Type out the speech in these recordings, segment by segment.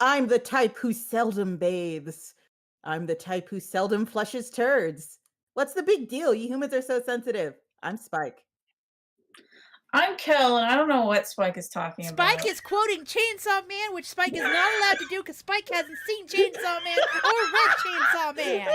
I'm the type who seldom bathes. I'm the type who seldom flushes turds. What's the big deal? You humans are so sensitive. I'm Spike. I'm Kel, and I don't know what Spike is talking Spike about. is quoting Chainsaw Man, which Spike is not allowed to do because Spike hasn't seen Chainsaw Man or read Chainsaw Man.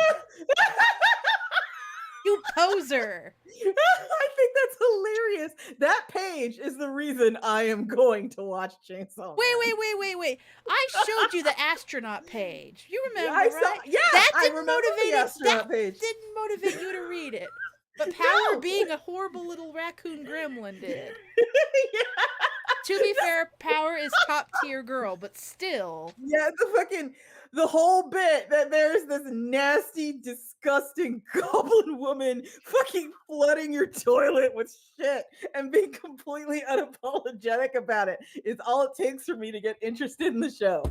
You poser. I think that's hilarious. That page is the reason I am going to watch Chainsaw Wait, Man. wait, wait, wait, wait. I showed you the astronaut page. You Yeah, remember, I saw. right? Yeah, That I didn't remember the motivate it. That astronaut page. didn't motivate you to read it. But Power No. being a horrible little raccoon gremlin did. Yeah. To be fair, Power is top tier girl, but still. Yeah, the whole bit that there's this nasty, disgusting goblin woman fucking flooding your toilet with shit and being completely unapologetic about it is all it takes for me to get interested in the show.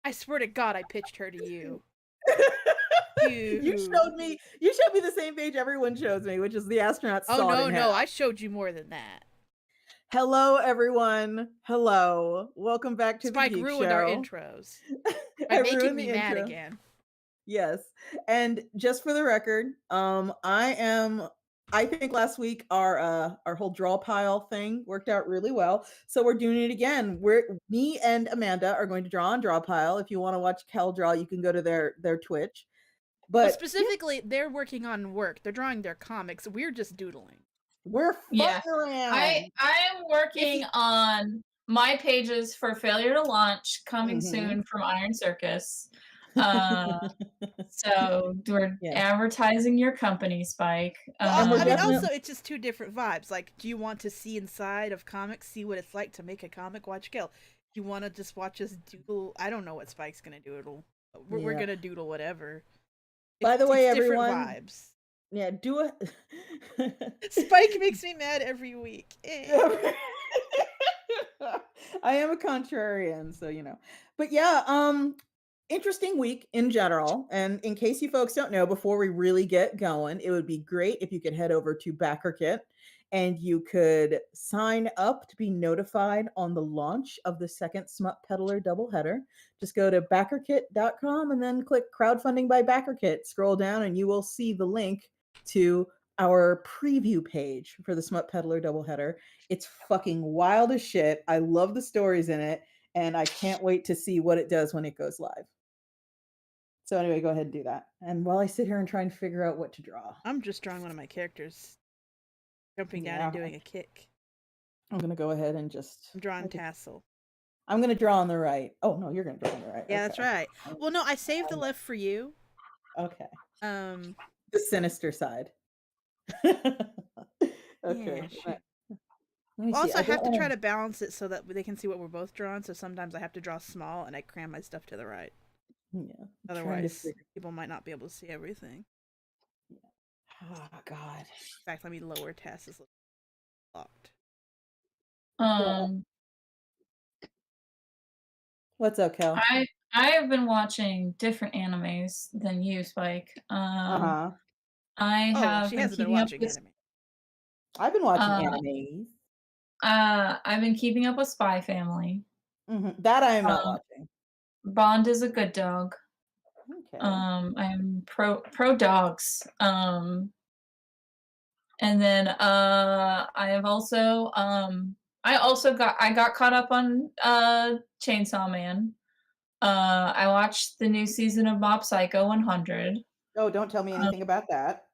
I swear to God, I pitched her to you. You showed me the same page everyone shows me, which is the astronaut Oh sawed no, in no, half. I showed you more than that. Hello, everyone. Hello. Welcome back to the Spike Geek ruined our Show. intros by I making ruined me the mad intro. again. Yes. And just for the record, I think last week our whole draw pile thing worked out really well. So we're doing it again. Me and Amanda are going to draw on draw pile. If you want to watch Kel draw, you can go to their Twitch. Well, But yeah, specifically, they're working on work. They're drawing their comics. We're just doodling. we're Yeah, fucking around. I am working on my pages for Failure to Launch, coming Mhm. soon from Iron Circus. Uh, so we're Yeah. advertising your company, Spike. And we're I mean, definitely also, it's just two different vibes. Like, do you want to see inside of comics, see what it's like to make a comic? Watch Gil. You want to just watch us doodle? I don't know what Spike's gonna doodle. We're yeah. gonna doodle whatever. By the way, It's different everyone, vibes. yeah, do a Spike makes me mad every week. I am a contrarian, so you know. But yeah, interesting week in general. And in case you folks don't know, before we really get going, it would be great if you could head over to BackerKit and you could sign up to be notified on the launch of the second Smut Peddler doubleheader. Just go to backerkit.com and then click crowdfunding by BackerKit. Scroll down and you will see the link to our preview page for the Smut Peddler doubleheader. It's fucking wild as shit. I love the stories in it, and I can't wait to see what it does when it goes live. So anyway, go ahead and do that. And while I sit here and try and figure out what to draw, I'm just drawing one of my characters jumping down yeah, and doing a kick. I'm gonna go ahead and I'm drawing Tassel. I'm gonna draw on the right. Oh no, you're gonna draw on the right. Yeah, that's Okay. right. Well, no, I saved the left for you. Okay. Um, The sinister side. Okay. yeah, shoot. Let me see. Also, I I have don't to try want to balance it so that they can see what we're both drawing. So sometimes I have to draw small and I cram my stuff to the right. yeah. I'm trying to Otherwise, figure. people might not be able to see everything. Oh God. In fact, let me lower Tass's locked. Um, What's up, Kel? I have been watching different animes than you, Spike. Uh-huh. I Oh, well, have she been hasn't been keeping up watching with anime. I've been watching uh animes. I've been keeping up with Spy Family. That I am not Um, watching. Bond is a good dog. Okay. I'm pro dogs. And then I got caught up on Chainsaw Man. I watched the new season of Mob Psycho 100. Oh, don't tell me Um, anything about that.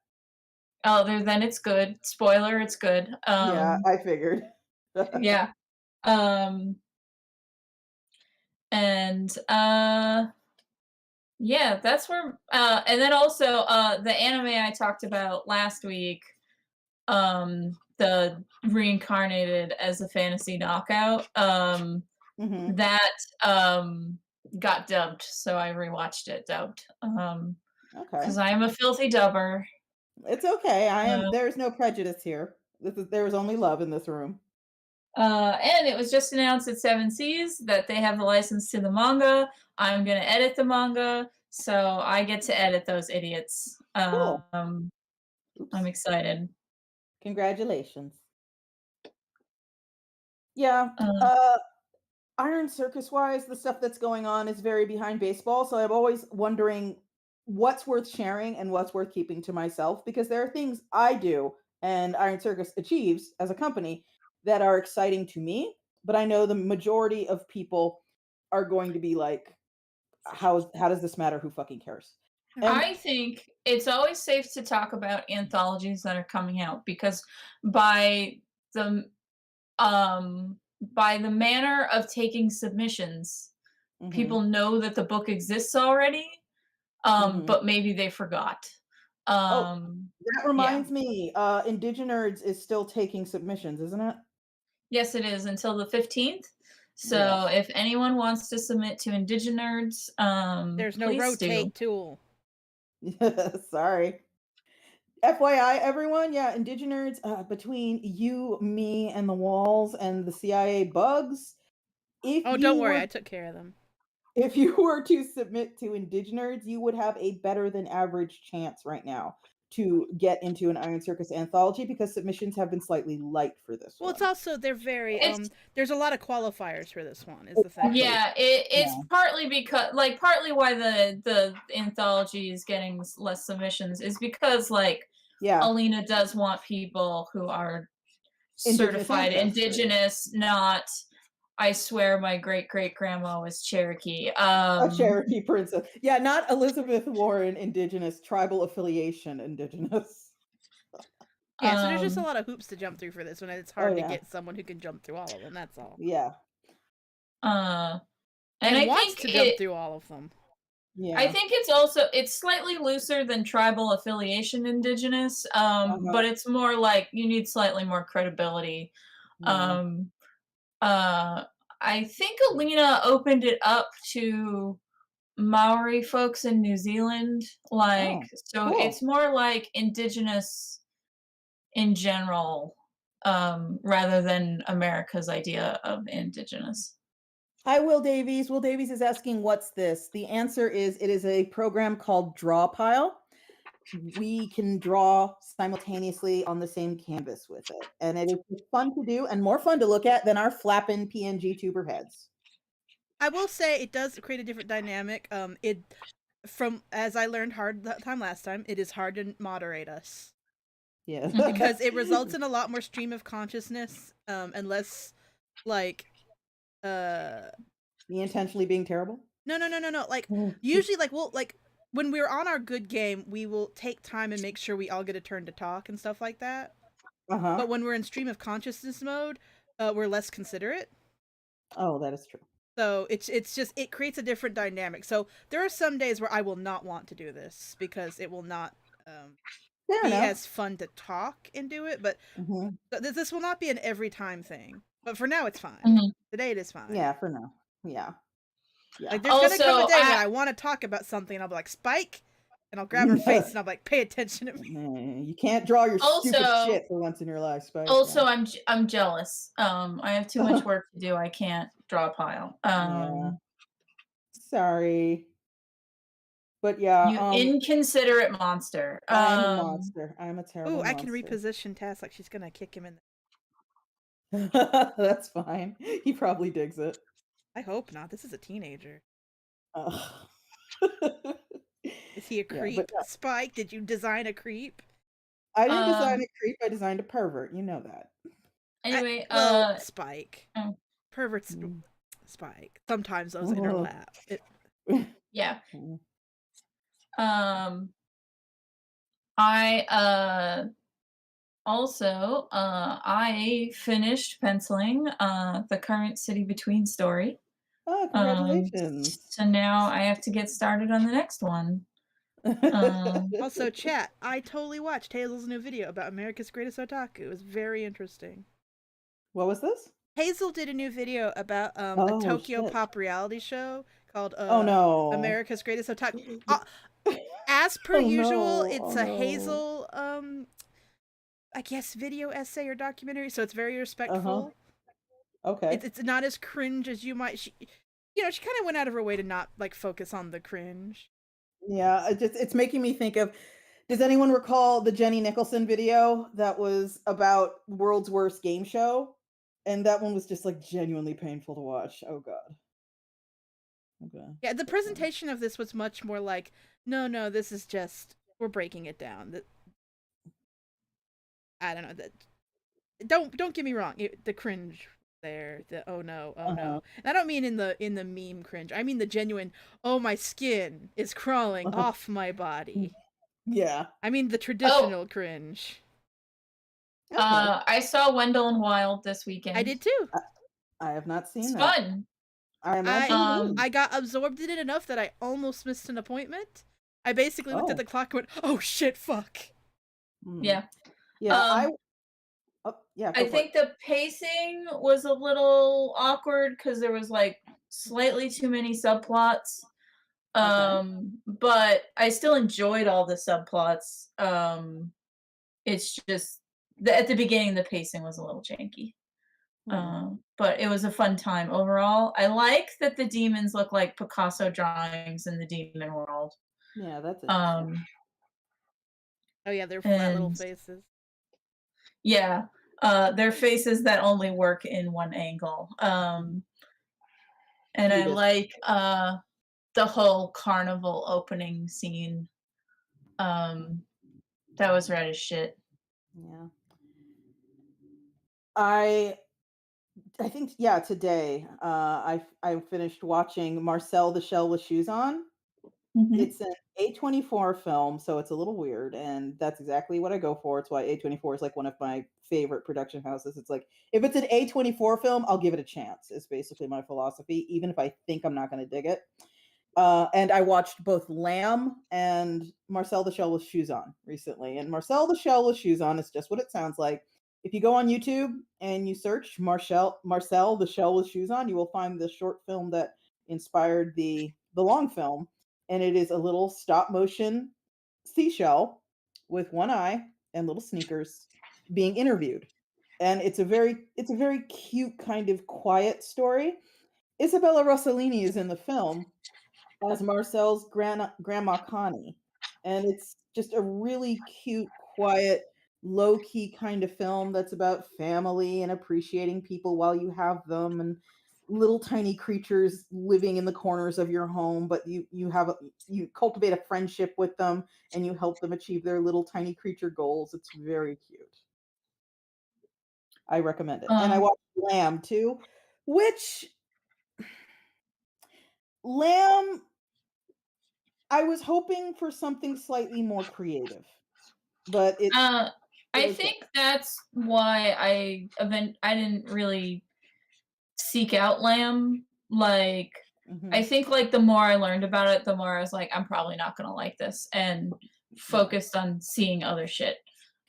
Other than it's good. Spoiler, it's good. Yeah, I figured. Yeah. Um, and yeah, that's where and then also the anime I talked about last week, the reincarnated as a fantasy knockout, Mhm. that got dubbed, so I rewatched it dubbed. Okay. Because I am a filthy dubber. It's okay. Uh, There's no prejudice here. There is only love in this room. and it was just announced at Seven Seas that they have the license to the manga. I'm gonna edit the manga, so I get to edit those idiots. Cool. I'm Oops. excited. Congratulations. Yeah. Uh, Uh Iron Circus wise, the stuff that's going on is very behind baseball. So I'm always wondering what's worth sharing and what's worth keeping to myself because there are things I do and Iron Circus achieves as a company that are exciting to me. But I know the majority of people are going to be like, how does this matter? Who fucking cares? And I think it's always safe to talk about anthologies that are coming out because by the by the manner of taking submissions, mhm, people know that the book exists already, mhm. but maybe they forgot. Oh, Um, that yeah. reminds me, Indiginerds is still taking submissions, isn't it? Yes, it is until the 15th. So Yes. if anyone wants to submit to Indiginerds, There's no please do. rotate tool. Sorry. FYI, everyone, yeah, Indiginerds, between you, me, and the walls and the CIA bugs, if Oh, don't you worry, were I took care of them. if you were to submit to Indiginerds, you would have a better than average chance right now to get into an Iron Circus anthology because submissions have been slightly light for this Well, it's one. also they're very It's there's a lot of qualifiers for this one is the thing. Exactly. Yeah, it's Yeah. partly because partly why the anthology is getting less submissions is because Yeah. Alina does want people who are Indigenous certified ancestry. indigenous, not I swear my great great grandma was Cherokee. A Cherokee princess. Yeah, not Elizabeth Warren Indigenous, tribal affiliation Indigenous. Yeah, so there's just a um lot of hoops to jump through for this one, and it's Oh, hard to yeah. get someone who can jump through all of them. That's all, Yeah. uh and and I wants think to jump it through all of them. I Yeah. think it's slightly looser than tribal affiliation indigenous, Uh-huh. but it's more like you need slightly more credibility. Yeah. Um, uh, I think Alina opened it up to Maori folks in New Zealand, Oh, so it's cool. more like indigenous in general, rather than America's idea of indigenous. Hi, Will Davies. Will Davies is asking, what's this? The answer is it is a program called Drawpile. We can draw simultaneously on the same canvas with it. And it is just fun to do and more fun to look at than our flapping PNG tuber heads. I will say it does create a different dynamic. It from as I learned hard that time last time, it is hard to moderate us Yeah. Mhm. because it results in a lot more stream of consciousness, and less like uh Me intentionally being terrible. no. Like usually, like we'll like when we're on our good game, we will take time and make sure we all get a turn to talk and stuff like that. Uh-huh. But when we're in stream of consciousness mode, we're less considerate. Oh, that is true. So it's just it creates a different dynamic. So there are some days where I will not want to do this because it will not Fair be enough. as fun to talk and do it. But Mhm. this will not be an every time thing. But for now, it's fine. Mhm. Today it is fine. Yeah, for now. Yeah. Yeah. Like there's gonna come a Also, day when I want to talk about something, and I'll be like Spike, and I'll grab her face, and I'll be like, pay attention to me. You can't draw your stupid also, shit for once in your life, Spike. Yeah. Also, I'm jealous. I have too much work to do. I can't draw a pile. Yeah. Sorry. But yeah, You inconsiderate monster. I am a monster. I'm a Ooh, terrible I can monster. reposition Tess like she's gonna kick him in. That's fine. He probably digs it. I hope not. This is a teenager. Ugh. Is he a Yeah, but creep? Spike, did you design a creep? I didn't design Um. a creep, I designed a pervert, you know that. Anyway. Well, Spike. Oh, Perverts. Mm. Spike. Sometimes those Oh. interlap. It, yeah. Mm. Um. I also I finished penciling the current City Between story. Oh, congratulations. So now I have to get started on the next one. Um. also, chat. I totally watched Hazel's new video about America's Greatest Otaku. It was very interesting. What was this? Hazel did a new video about a Oh, Tokyo shit. pop reality show called Oh, no. America's Greatest Otaku. As per Oh, usual, no. it's Oh, a no. Hazel I guess video essay or documentary, so it's very Uh-huh. respectful. Okay. It's not as cringe as you might. She kind of went out of her way to not like focus on the cringe. Yeah, it's making me think of, does anyone recall the Jenny Nicholson video that was about world's worst game show? and that one was just like genuinely painful to watch. Oh god. Okay. Yeah, the But, presentation of this was much more like, no, no, this is just we're breaking it down. I don't know that. Don't get me wrong. The cringe there, the oh no, oh uh-huh. no. And I don't mean in the meme cringe. I mean the genuine. Oh, my skin is crawling Uh-huh. off my body. Yeah. I mean the Oh, traditional cringe. Okay. I saw Wendell and Wild this I weekend. did too. I, I have not It's seen that. fun. I I imagine it is. I got absorbed in it enough that I almost missed an appointment. I basically looked at Oh. the clock and went, "Oh shit, fuck." Hmm. Yeah. Yeah, Um, oh, yeah, I go for it. think the pacing was a little awkward because there was like slightly too many subplots. Okay. But I still enjoyed all the subplots. It's just at the beginning the pacing was a little janky. Hmm. But it was a fun time overall. I like that the demons look like Picasso drawings in the demon world. Yeah, that's interesting. Um, Oh yeah, their flat little and faces. yeah, they're faces that only work in one angle. And I Cubist. like the whole carnival opening scene. Um, that was rad as shit. Yeah. I I think yeah, today I finished watching Marcel the Shell with Shoes On. Mhm. It's an A24 film, so it's a little weird, and that's exactly what I go for. It's why A24 is like one of my favorite production houses. It's like if it's an A24 film, I'll give it a chance. Is basically my philosophy, even if I think I'm not going to dig it. And I watched both Lamb and Marcel the Shell with Shoes On recently. And Marcel the Shell with Shoes On is just what it sounds like. If you go on YouTube and you search Marcel the Shell with Shoes On, you will find the short film that inspired the long film. And it is a little stop motion seashell with one eye and little sneakers being interviewed. And it's a very cute kind of quiet story. Isabella Rossellini is in the film, as Marcel's grandma Connie, and it's just a really cute, quiet, low-key kind of film that's about family and appreciating people while you have them, and little tiny creatures living in the corners of your home, but you cultivate a friendship with them, and you help them achieve their little tiny creature goals. It's very cute. I recommend it, and I Um, watched Lamb too, which Lamb I was hoping for something slightly more creative, but uh, it I was good. think that's why I didn't really seek out Lamb. Like, I Mhm. think like the more I learned about it, the more I was like, I'm probably not gonna like this, and Yeah. focused on seeing other shit.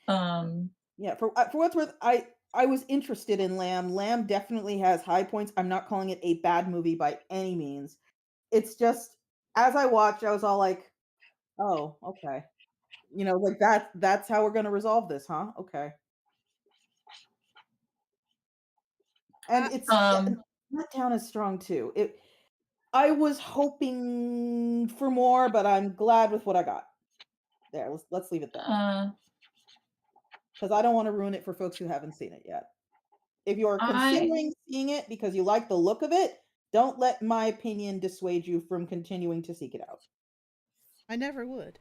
Um, Yeah, for what's worth, I was interested in Lamb. Lamb definitely has high points. I'm not calling it a bad movie by any means. It's just as I watched, I was all like, "Oh, okay." Like that's how we're gonna resolve this, huh? Okay. And it's I, um, that town is strong too. I was hoping for more, but I'm glad with what I got. There, let's leave it there. uh, 'Cause I don't wanna ruin it for folks who haven't seen it yet. If you're I considering seeing it because you like the look of it, don't let my opinion dissuade you from continuing to seek it out. I never would.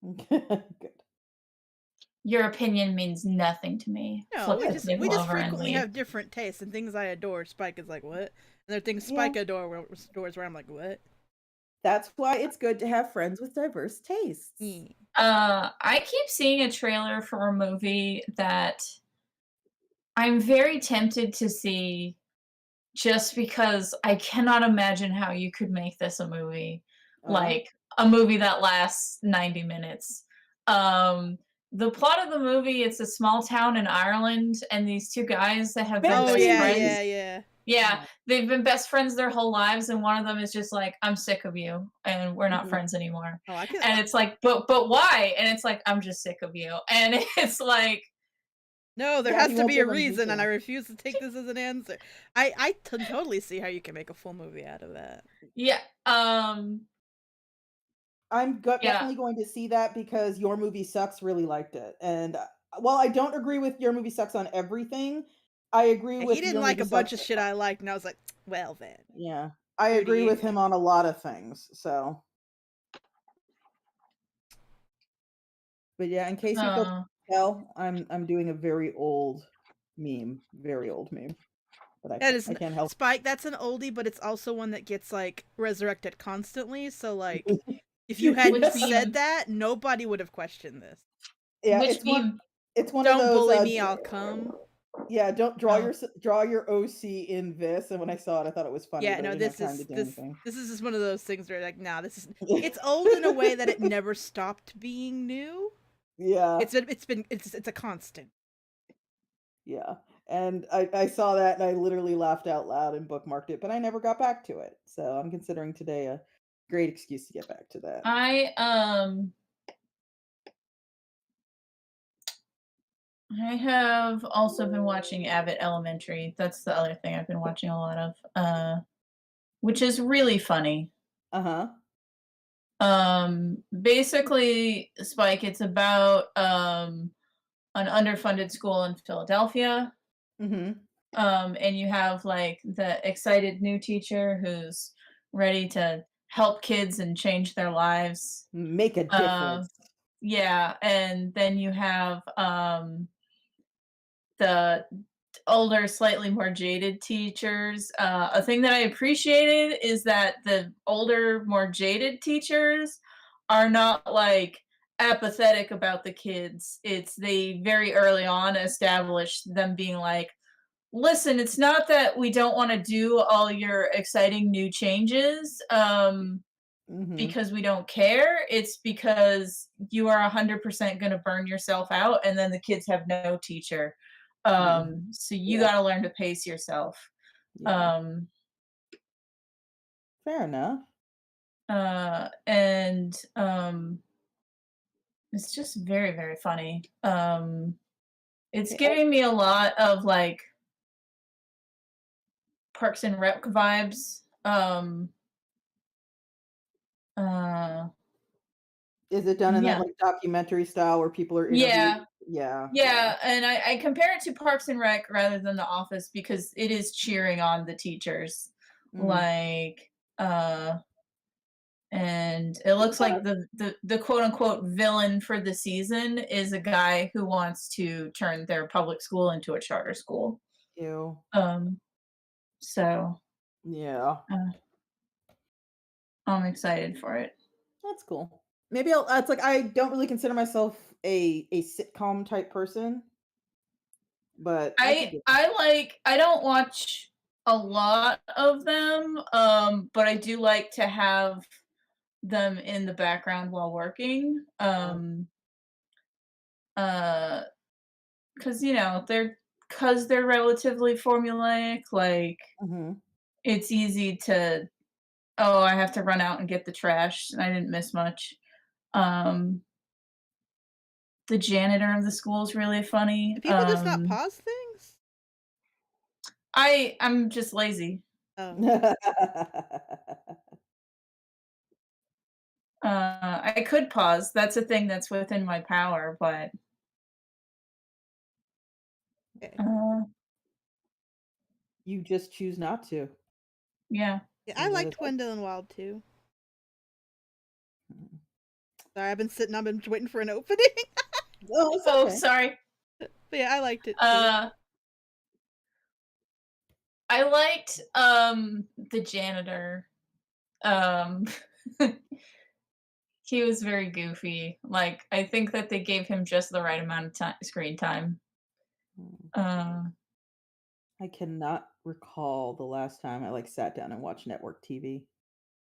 Good. your opinion means nothing to me. No, Flip we the Good. just table we just over and frequently leave. have different tastes and things I adore. Spike is like, what? And there are things Yeah. Spike adores where I'm like, what? That's why it's good to have friends with diverse tastes. Eh. I keep seeing a trailer for a movie that I'm very tempted to see just because I cannot imagine how you could make this a movie, Oh, yeah? like a movie that lasts 90 minutes. Um, the plot of the movie, it's a small town in Ireland, and these two guys that have been Oh best yeah, Banshee! yeah, friends. yeah. Yeah, Yeah. they've been best friends their whole lives, and one of them is just like, "I'm sick of you, and we're not Mhm. friends anymore." Oh, I can. And it's like, "But why?" And it's like, "I'm just sick of you." And it's like, No, there Yeah, has he to won't be a give him a reason, and I detail. refuse to take this as an answer. I can totally see how you can make a full movie out of that. yeah, yeah, Definitely going to see that because Your Movie Sucks really liked it, and, while I don't agree with Your Movie Sucks on everything, I agree And he with didn't the only like a bunch of deception. shit I liked, and I was like, well then, Yeah. I here agree you with go. him on a lot of things. So, but yeah, in case you folks Uh, can't tell, I'm doing a very old meme, but That is I can't help. Spike. That's an oldie, but it's also one that gets like resurrected constantly. So like, It. if you which hadn't said meme? that, nobody would have questioned this. Yeah, Which meme? it's one of Don't those bully me, I'll come. yeah, don't Oh, draw your OC in this. And when I saw it, I thought it was funny, Yeah, but I no, didn't have time to do anything. this is just one of those things where like, nah, this is it's old in a way that it never stopped being new. Yeah, It's a constant. yeah. And I saw that and I literally laughed out loud and bookmarked it, but I never got back to it. So I'm considering today a great excuse to get back to that. I have also been watching Abbott Elementary. That's the other thing I've been watching a lot of, which is really funny. Uh-huh. Basically, Spike, it's about an underfunded school in Philadelphia. Mhm. And you have like the excited new teacher who's ready to help kids and change their lives. Make a Uh, difference. yeah, and then you have the older, slightly more jaded teachers. A thing that I appreciated is that the older, more jaded teachers are not like apathetic about the kids. It's they very early on established them being like, listen, it's not that we don't want to do all your exciting new changes Mhm. because we don't care. It's because you are 100% going to burn yourself out and then the kids have no teacher. Mhm. So you Yeah, got to learn to pace yourself. yeah. Um, Fair enough. and it's just very, very funny. It's Okay, giving me a lot of like Parks and Rec vibes. Uh, is it done in that, yeah. like, documentary style where people are interviewed? Yeah, Yeah, yeah. yeah, and I compare it to Parks and Rec rather than The Office because it is cheering on the teachers, Mm. like, and it looks Yeah, like the quote unquote villain for the season is a guy who wants to turn their public school into a charter school. ew. Um, so Yeah, uh, I'm excited for it. that's cool. Maybe I'll it's like I don't really consider myself a sitcom type person, but I could I don't watch a lot of them, but I do like to have them in the background while working. Uh, because you know, they're relatively formulaic, like Mhm. it's easy to, oh, I have to run out and get the trash, and I didn't miss much. Um, the janitor of the school is really funny. Do people just not pause things? I'm just lazy. Oh, I could pause. That's a thing that's within my power, but okay. uh, You just choose not to. yeah. Yeah, I And what is liked that? Gwendolyn Wild too. Mm. Sorry, I've been waiting for an opening. Oh, it's Oh, okay. But sorry. yeah, I liked it too. Uh, I liked the janitor. Um, he was very goofy. Like I think that they gave him just the right amount of time, screen time. Mm. Uh, I cannot recall the last time I, like, sat down and watched network TV.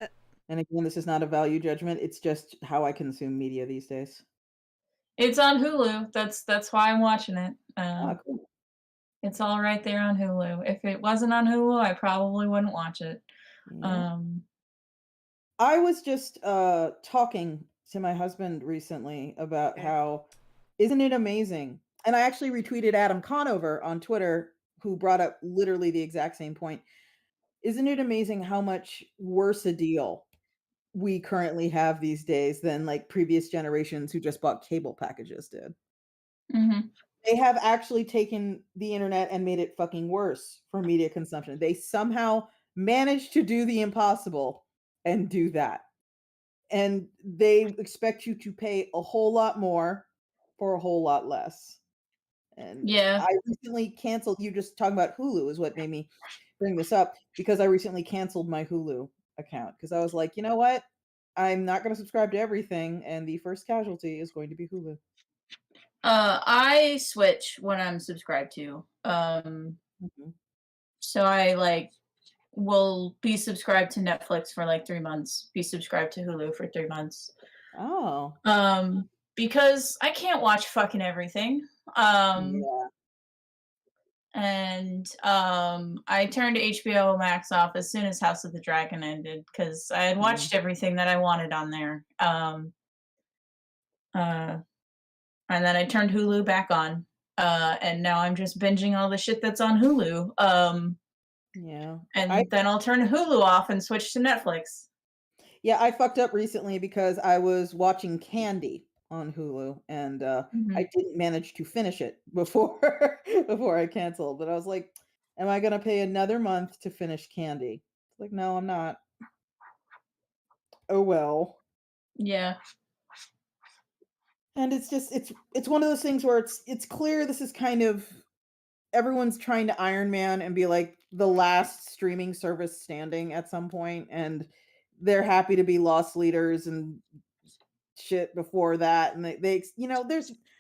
Uh, And again, this is not a value judgment, it's just how I consume media these days. it's on Hulu. That's why I'm watching it. Ah, cool. It's all right there on Hulu. If it wasn't on Hulu, I probably wouldn't watch it. Yeah. Um, I was just, talking to my husband recently about okay. how isn't it amazing? And I actually retweeted Adam Conover on Twitter, who brought up literally the exact same point. Isn't it amazing how much worse a deal we currently have these days than, like, previous generations who just bought cable packages did? mhm. They have actually taken the internet and made it fucking worse for media consumption. They somehow managed to do the impossible and do that. And they expect you to pay a whole lot more for a whole lot less. And Yeah. I recently canceled you just talking about Hulu is what made me bring this up because I recently canceled my Hulu account because I was like, "You know what? I'm not gonna subscribe to everything, and the first casualty is going to be Hulu." I switch when I'm subscribed to. Mhm. So I like will be subscribed to Netflix for like 3 months, be subscribed to Hulu for 3 months. Oh, Because I can't watch fucking everything. Um, yeah, and I turned HBO Max off as soon as House of the Dragon ended because I had yeah. watched everything that I wanted on there. Uh, and then I turned Hulu back on. And now I'm just binging all the shit that's on Hulu. Yeah. I And then I'll turn Hulu off and switch to Netflix. Yeah, I fucked up recently because I was watching Candy on Hulu and, I Mhm. didn't manage to finish it before before I canceled, but I was like, "Am I gonna pay another month to finish Candy?" It's like, "No, I'm not." Oh, well. Yeah. And it's just it's one of those things where it's clear this is kind of everyone's trying to Iron Man and be like the last streaming service standing at some point, and they're happy to be loss leaders and shit before that, and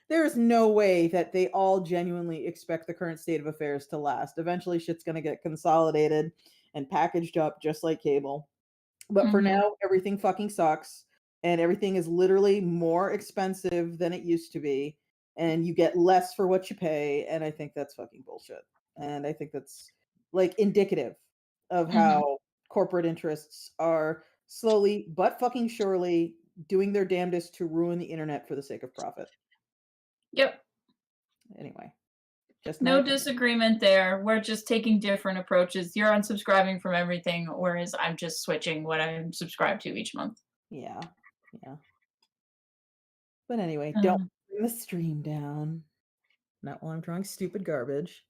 there's no way that they all genuinely expect the current state of affairs to last. Eventually shit's going to get consolidated and packaged up just like cable, but for Mhm. now everything fucking sucks, and everything is literally more expensive than it used to be, and you get less for what you pay, and I think that's fucking bullshit. And I think that's like indicative of Mhm. how corporate interests are slowly but fucking surely doing their damnedest to ruin the internet for the sake of profit. Yep. Anyway, just my No opinion. disagreement there. We're just taking different approaches. You're unsubscribing from everything, whereas I'm just switching what I'm subscribed to each month. Yeah. Yeah. But anyway, don't Uh, bring the stream down. Not while I'm drawing stupid garbage.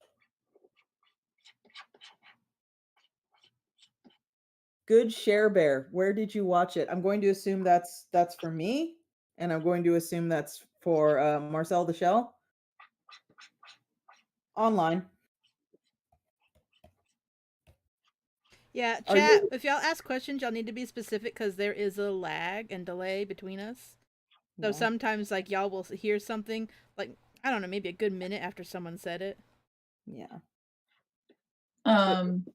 Good Share Bear. Where did you watch it? I'm going to assume that's for me, and I'm going to assume that's for Marcel the Shell online. Yeah, Are chat. you? If y'all ask questions, y'all need to be specific because there is a lag and delay between us. So Yeah. sometimes, like, y'all will hear something, like, I don't know, maybe a good minute after someone said it. Yeah. But um,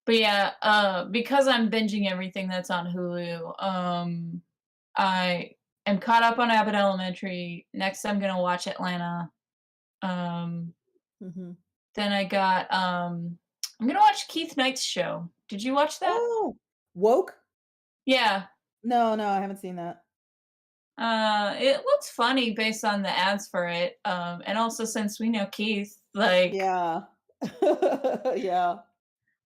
but yeah, because I'm binging everything that's on Hulu, I am caught up on Abbott Elementary. Next, I'm gonna watch Atlanta. Um, mhm. then I'm gonna watch Keith Knight's show. Did you watch that? Oh, woke? Yeah. No, no, I haven't seen that. It looks funny based on the ads for it. And also since we know Keith, like Yeah. Yeah.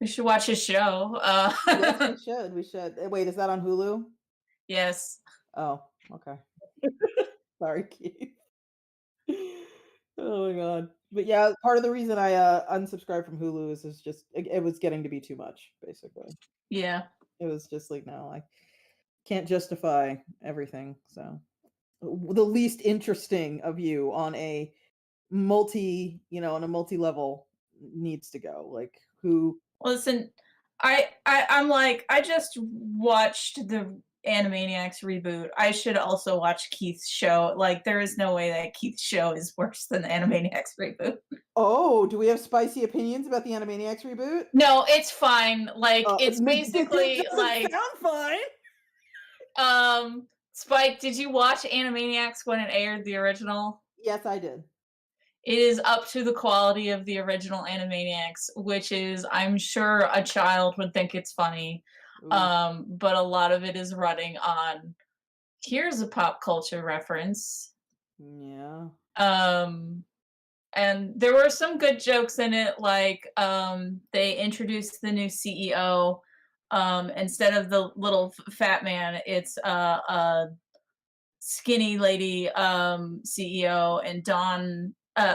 we should watch his show. Yes, we should. We should. Wait, is that on Hulu? Yes. Oh, okay. Sorry, Keith. Oh my god. But yeah, part of the reason I unsubscribed from Hulu is just it was getting to be too much, basically. Yeah. It was just like, no, I can't justify everything. So the least interesting of you on a on a multi-level needs to go. Like who Listen, I'm like, I just watched the Animaniacs reboot. I should also watch Keith's show. Like, there is no way that Keith's show is worse than the Animaniacs reboot. Oh, do we have spicy opinions about the Animaniacs reboot? No, it's fine. Like, it's It basically doesn't like, sound fine. Spike, did you watch Animaniacs when it aired the original? Yes, I did. It is up to the quality of the original Animaniacs, which is, I'm sure a child would think it's funny. Ooh, But a lot of it is running on, here's a pop culture reference. yeah. Um, and there were some good jokes in it, like they introduced the new CEO. Instead of the little fat man, it's skinny lady CEO, and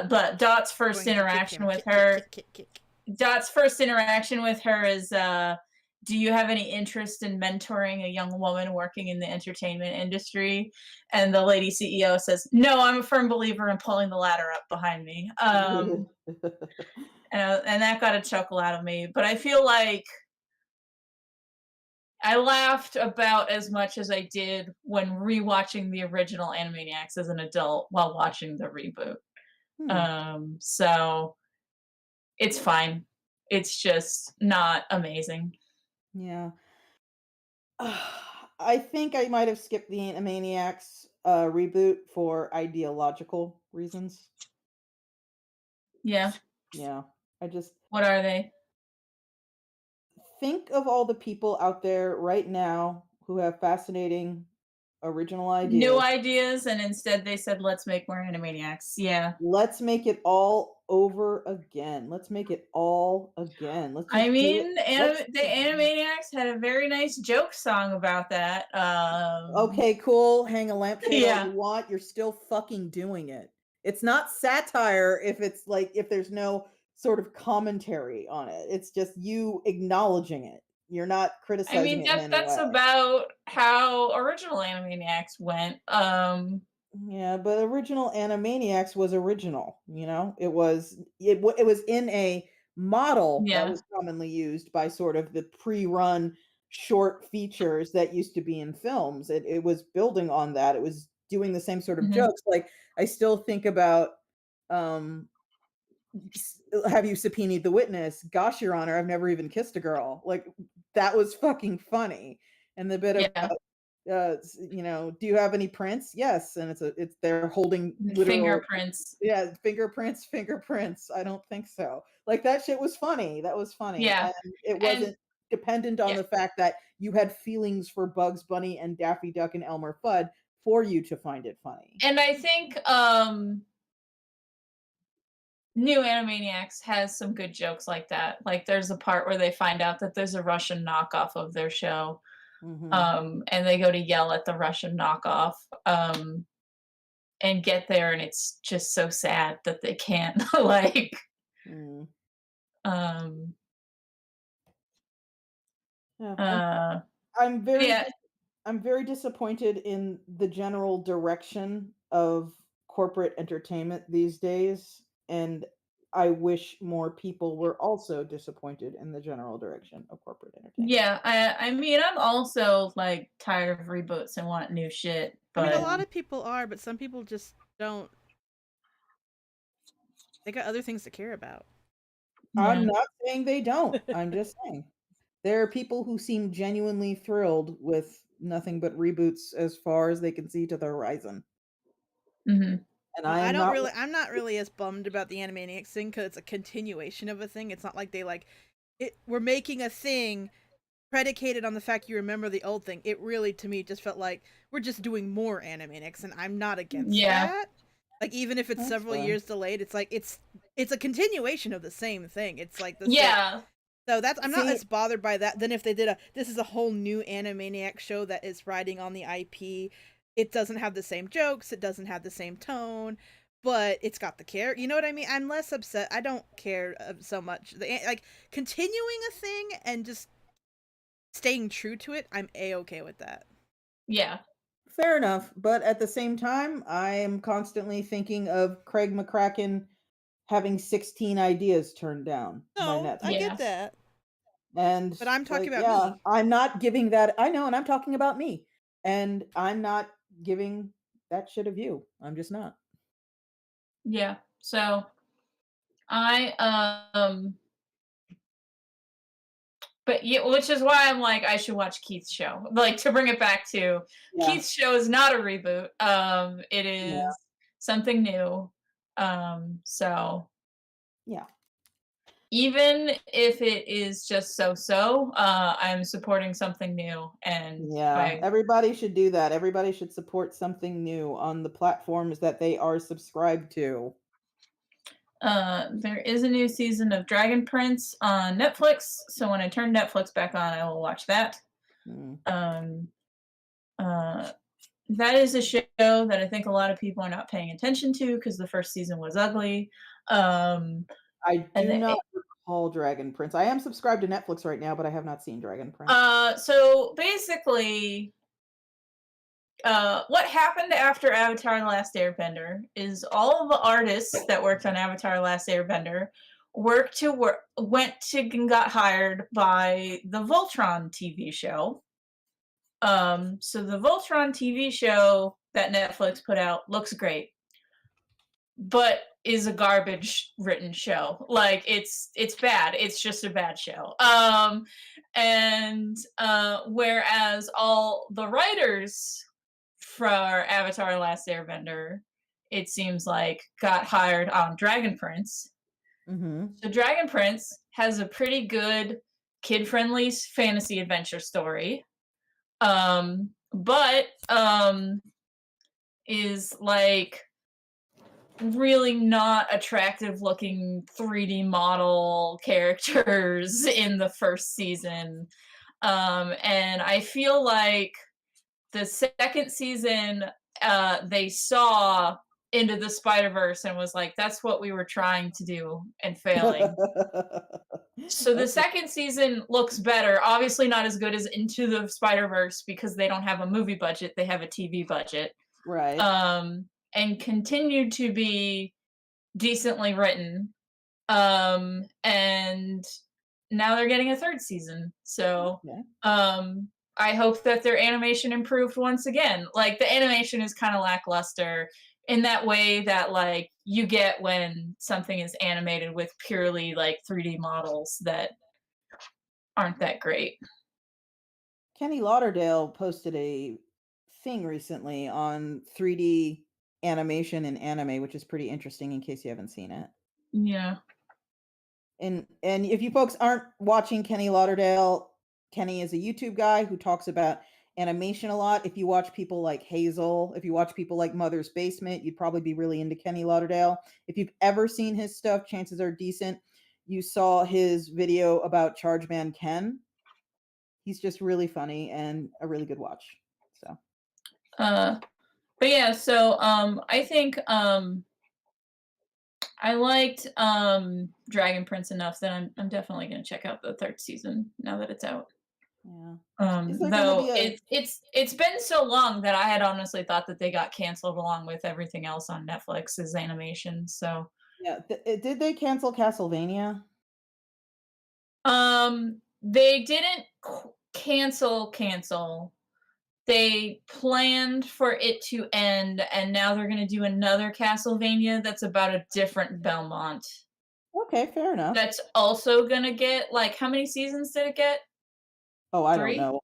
but Dot's first Going to kick interaction him. with Kick, kick, her kick, kick, kick. Dot's first interaction with her is, "Do you have any interest in mentoring a young woman working in the entertainment industry?" And the lady CEO says, "No, I'm a firm believer in pulling the ladder up behind me." And that got a chuckle out of me. But I feel like I laughed about as much as I did when rewatching the original Animaniacs as an adult while watching the reboot. Hmm, So it's fine. It's just not amazing. yeah. I think I might have skipped the Animaniacs reboot for ideological reasons. Yeah. Yeah. I just What are they? think of all the people out there right now who have fascinating original New ideas. ideas, and instead they said, "Let's make more Animaniacs." Yeah. Let's make it all over again. Let's make it all again. Let's I just do it. mean, the Animaniacs had a very nice joke song about that. Okay, cool. Hang a lampshade all you Yeah. want. You're still fucking doing it. It's not satire if it's like if there's no sort of commentary on it. It's just you acknowledging it. You're not I criticizing mean, it in any that's way. about how original Animaniacs went. Yeah, but original Animaniacs was original, you know? It was in a model that Yeah. was commonly used by sort of the pre-run short features that used to be in films. It was building on that. It was doing the same sort of Mhm. jokes. Like I still think about um have you subpoenaed the witness? Gosh, your honor, I've never even kissed a girl. Like that was fucking funny. And the bit Yeah. about do you have any prints? Yes, and it's they're holding literal Fingerprints. yeah, fingerprints. I don't think so. Like that shit was funny. That was funny. Yeah. And it And wasn't dependent on yeah. the fact that you had feelings for Bugs Bunny and Daffy Duck and Elmer Fudd for you to find it funny. And I think New Animaniacs has some good jokes like that. Like there's a part where they find out that there's a Russian knockoff of their show. Mhm. And they go to yell at the Russian knockoff. And get there, and it's just so sad that they can't like Mm. um Yeah, uh I'm very yeah. I'm very disappointed in the general direction of corporate entertainment these days, and I wish more people were also disappointed in the general direction of corporate entertainment. Yeah, I mean, I'm also like tired of reboots and want new shit, I mean, a but Yeah. lot of people are, but some people just don't. They got other things to care about. I'm yeah. not saying they don't. I'm just saying there are people who seem genuinely thrilled with nothing but reboots as far as they can see to the horizon, Mhm. and Well, I am not. I'm not really as bummed about the Animaniacs thing because it's a continuation of a thing. It's not like they like it. We're making a thing predicated on the fact you remember the old thing. It really, to me, just felt like we're just doing more Animaniacs, and I'm not against Yeah. that. Like even if it's That's several fine. years delayed, it's like it's a continuation of the same thing. It's like the same. Yeah. So that's I'm not See, as bothered by that than if they did a this is a whole new Animaniac show that is riding on the IP. It doesn't have the same jokes, it doesn't have the same tone, but it's got the care. You know what I mean? I'm less upset. I don't care so much. Like continuing a thing and just staying true to it. I'm a okay with that. Yeah. fair enough, but at the same time, I am constantly thinking of Craig McCracken having 16 ideas turned down by No, I Netflix. get Yeah. that, And but I'm it's talking like, about yeah, me. I'm not giving that. I know, and I'm talking about me. And I'm not giving that shit a view. I'm just not. Yeah. So I but yeah, which is why I'm like I should watch Keith's show. Like to bring it back to Yeah. Keith's show is not a reboot. It Yeah. is something new. So Yeah. even if it is just so, I'm supporting something new, and Yeah. by Everybody should do that. Everybody should support something new on the platforms that they are subscribed to. there is a new season of Dragon Prince on Netflix, so when I turn Netflix back on, I will watch that. Mm. Um, uh, that is a show that I think a lot of people are not paying attention to because the first season was ugly. Um, I and do the, not recall Dragon Prince. I am subscribed to Netflix right now, but I have not seen Dragon Prince. so basically, what happened after Avatar: The Last Airbender is all of the artists that worked on Avatar: The Last Airbender went to and got hired by the Voltron TV show. So the Voltron TV show that Netflix put out looks great, but is a garbage written show. Like it's bad. It's just a bad show. And whereas all the writers for Avatar: Last Airbender, it seems like got hired on Dragon Prince. Mhm. So Dragon Prince has a pretty good kid-friendly fantasy adventure story. But is like really not attractive looking 3D model characters in the first season. And I feel like the second season, they saw Into the Spider-Verse and was like, that's what we were trying to do and failing. So the Okay. second season looks better. Obviously not as good as Into the Spider-Verse because they don't have a movie budget, they have a TV budget. Right. And continued to be decently written. And now they're getting a third season. So Okay. I hope that their animation improved once again. Like the animation is kind of lackluster in that way that like you get when something is animated with purely like 3D models that aren't that great. Kenny Lauderdale posted a thing recently on 3D animation and anime, which is pretty interesting in case you haven't seen it. Yeah. And if you folks aren't watching Kenny Lauderdale, Kenny is a YouTube guy who talks about animation a lot. If you watch people like Hazel, if you watch people like Mother's Basement, you'd probably be really into Kenny Lauderdale. If you've ever seen his stuff, chances are decent. You saw his video about Chargeman Ken. He's just really funny and a really good watch. So, Uh but yeah, so I think I liked Dragon Prince enough that I'm definitely gonna check out the third season now that it's out. yeah. Is there going to Though be a it's been so long that I had honestly thought that they got canceled along with everything else on Netflix's animation. So yeah, did they cancel Castlevania? they didn't cancel. They planned for it to end, and now they're gonna do another Castlevania that's about a different Belmont. Okay, fair enough. That's also gonna get like how many seasons did it get? Oh, I don't 3? know.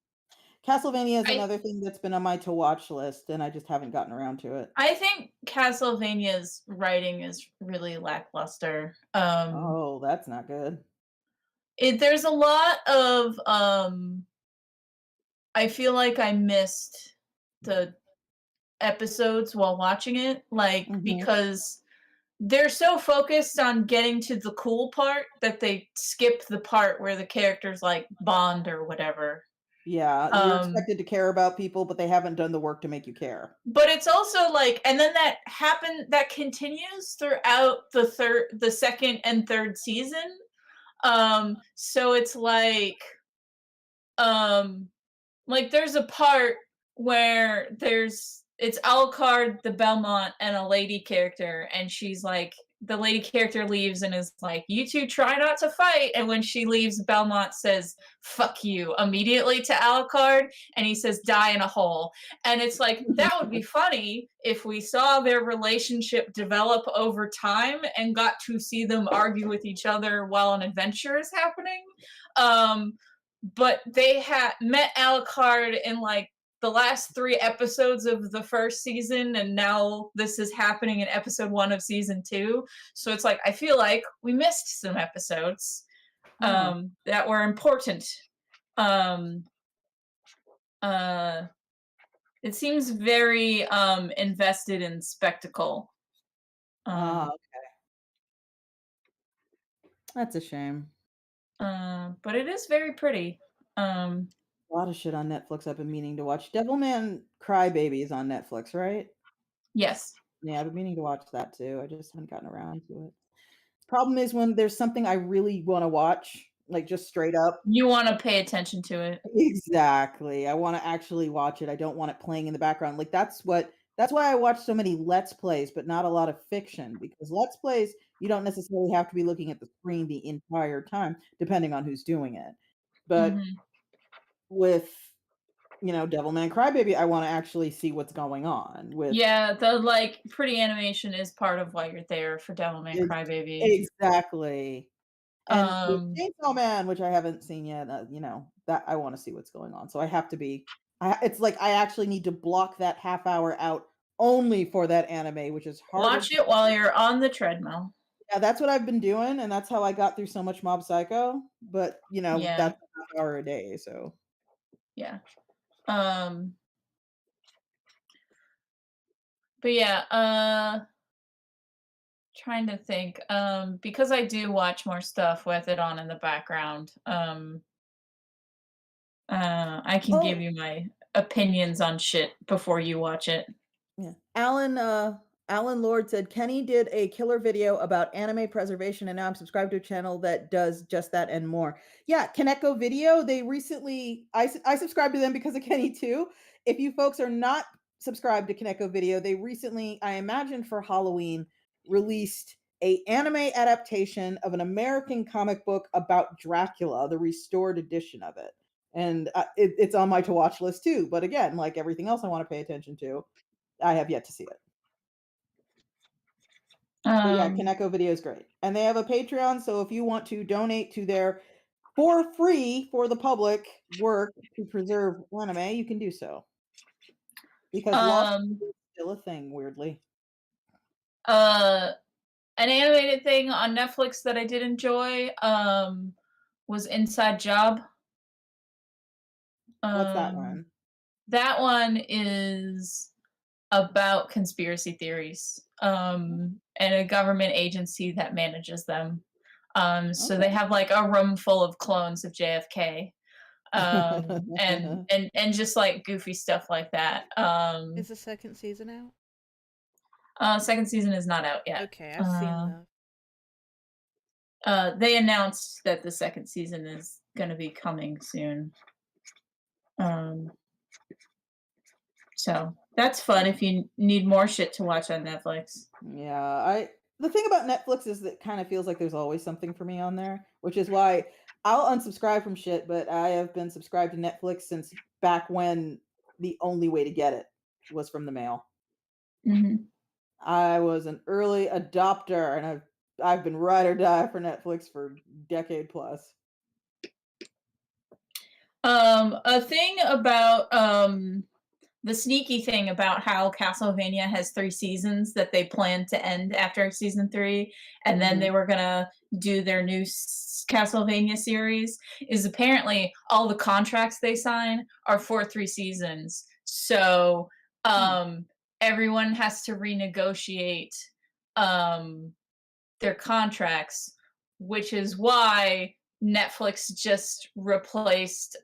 Castlevania is I another thing that's been on my to watch list, and I just haven't gotten around to it. I think Castlevania's writing is really lackluster. Oh, that's not good. There's a lot of I feel like I missed the episodes while watching it, like Mhm. because they're so focused on getting to the cool part that they skip the part where the characters like bond or whatever. Yeah, you're Um expected to care about people, but they haven't done the work to make you care. but it's also like and then that continues throughout the second and third season. So it's um like there's a part where it's Alucard, the Belmont, and a lady character, and she's like the lady character leaves and is like, "You two try not to fight." And when she leaves, Belmont says, "Fuck you," immediately to Alucard, and he says, "Die in a hole." And it's like that would be funny if we saw their relationship develop over time and got to see them argue with each other while an adventure is happening. Um, but they had met Alucard in like the last 3 episodes of the first season, and now this is happening in episode 1 of season 2. So it's like I feel like we missed some episodes Huh. that were important. Um, uh, it seems very invested in spectacle, Ah, um, that's a shame. but it is very pretty. Um, a lot of shit on Netflix I've been meaning to watch. Devilman Crybaby is on Netflix, right? Yes. Yeah, I've been meaning to watch that too. I just haven't gotten around to it. Problem is when there's something I really wanna watch, like, just straight up. You wanna pay attention to it. Exactly. I wanna actually watch it. I don't want it playing in the background. Like, that's why I watch so many Let's Plays, but not a lot of fiction, because Let's Plays, you don't necessarily have to be looking at the screen the entire time, depending on who's doing it. But Mhm. with, Devilman Crybaby, I wanna actually see what's going on with Yeah, the, like, pretty animation is part of why you're there for Devilman ex Crybaby. exactly. And with Um, Chainsaw Man, which I haven't seen yet, that I wanna see what's going on, so I have to be it's like I actually need to block that half hour out only for that anime, which is harder watch to it while you're on the treadmill. yeah, that's what I've been doing, and that's how I got through so much Mob Psycho, but, Yeah, that's a half hour a day, so yeah. Um, but yeah, trying to think, because I do watch more stuff with it on in the background, I can give Oh, you my opinions on shit before you watch it. yeah. Alan Lord said, "Kenny did a killer video about anime preservation, and now I'm subscribed to a channel that does just that and more." Yeah, Kaneko Video, they recently I subscribed to them because of Kenny too. If you folks are not subscribed to Kaneko Video, they recently, I imagine for Halloween, released a anime adaptation of an American comic book about Dracula, the restored edition of it. And, it's on my to watch list too, but again, like everything else I wanna pay attention to, I have yet to see it. But yeah, Um, Kaneko Video is great. And they have a Patreon, so if you want to donate to their for free for the public work to preserve anime, you can do so. Because lost um, is still a thing, weirdly. uh, an animated thing on Netflix that I did enjoy, was Inside Job. What's that Um, one? that one is about conspiracy theories, and a government agency that manages them. So they Okay. have like a room full of clones of JFK, and just like goofy stuff like that. Is the second season out? Second season is not out yet. Okay, I've seen the They announced that the second season is going to be coming soon. Um, so that's fun if you need more shit to watch on Netflix. Yeah, I the thing about Netflix is that it kind of feels like there's always something for me on there, which is why I'll unsubscribe from shit, but I have been subscribed to Netflix since back when the only way to get it was from the mail. Mhm. I was an early adopter, and I've been ride or die for Netflix for decade plus. A thing about the sneaky thing about how Castlevania has 3 seasons that they planned to end after season 3, and then they Mhm. were gonna do their new Castlevania series, is apparently all the contracts they sign are for 3 seasons. So, Hmm. everyone has to renegotiate um, their contracts, which is why Netflix just replaced